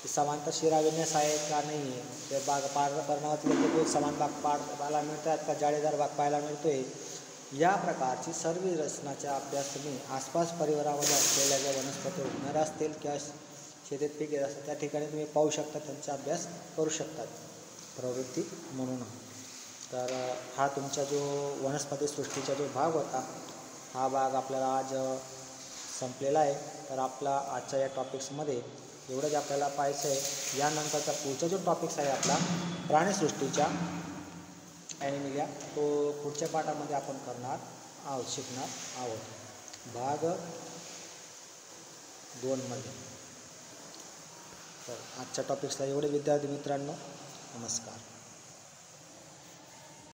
की समांतर शिराविन्यास आहे का नाही आहे, ते पर्णावातले समान भाग पाहायला मिळतात का जाळीदार भाग पाहायला मिळतो आहे. या प्रकारची सर्व रचनाचा अभ्यास तुम्ही आसपास परिवारामध्ये असलेल्या ज्या वनस्पती उगणाऱ्या असतील किंवा शेतीत पीक येत असतात त्या ठिकाणी तुम्ही पाहू शकता, त्यांचा अभ्यास करू शकतात प्रवृत्ती म्हणून. तर हा तुमचा जो वनस्पती सृष्टीचा जो भाग होता, हा भाग आपल्याला आज संपलेला आहे. तर आपला आजच्या या टॉपिक्समध्ये एवढंच आपल्याला पाहायचं आहे. यानंतरचा पुढचा जो टॉपिक्स आहे आपला प्राणीसृष्टीच्या ॲनिमिलिया, तो पुढच्या पाठामध्ये आपण शिकणार आहोत भाग 2मध्ये. तर आजच्या टॉपिक्सला एवढे विद्यार्थी मित्रांनो, नमस्कार.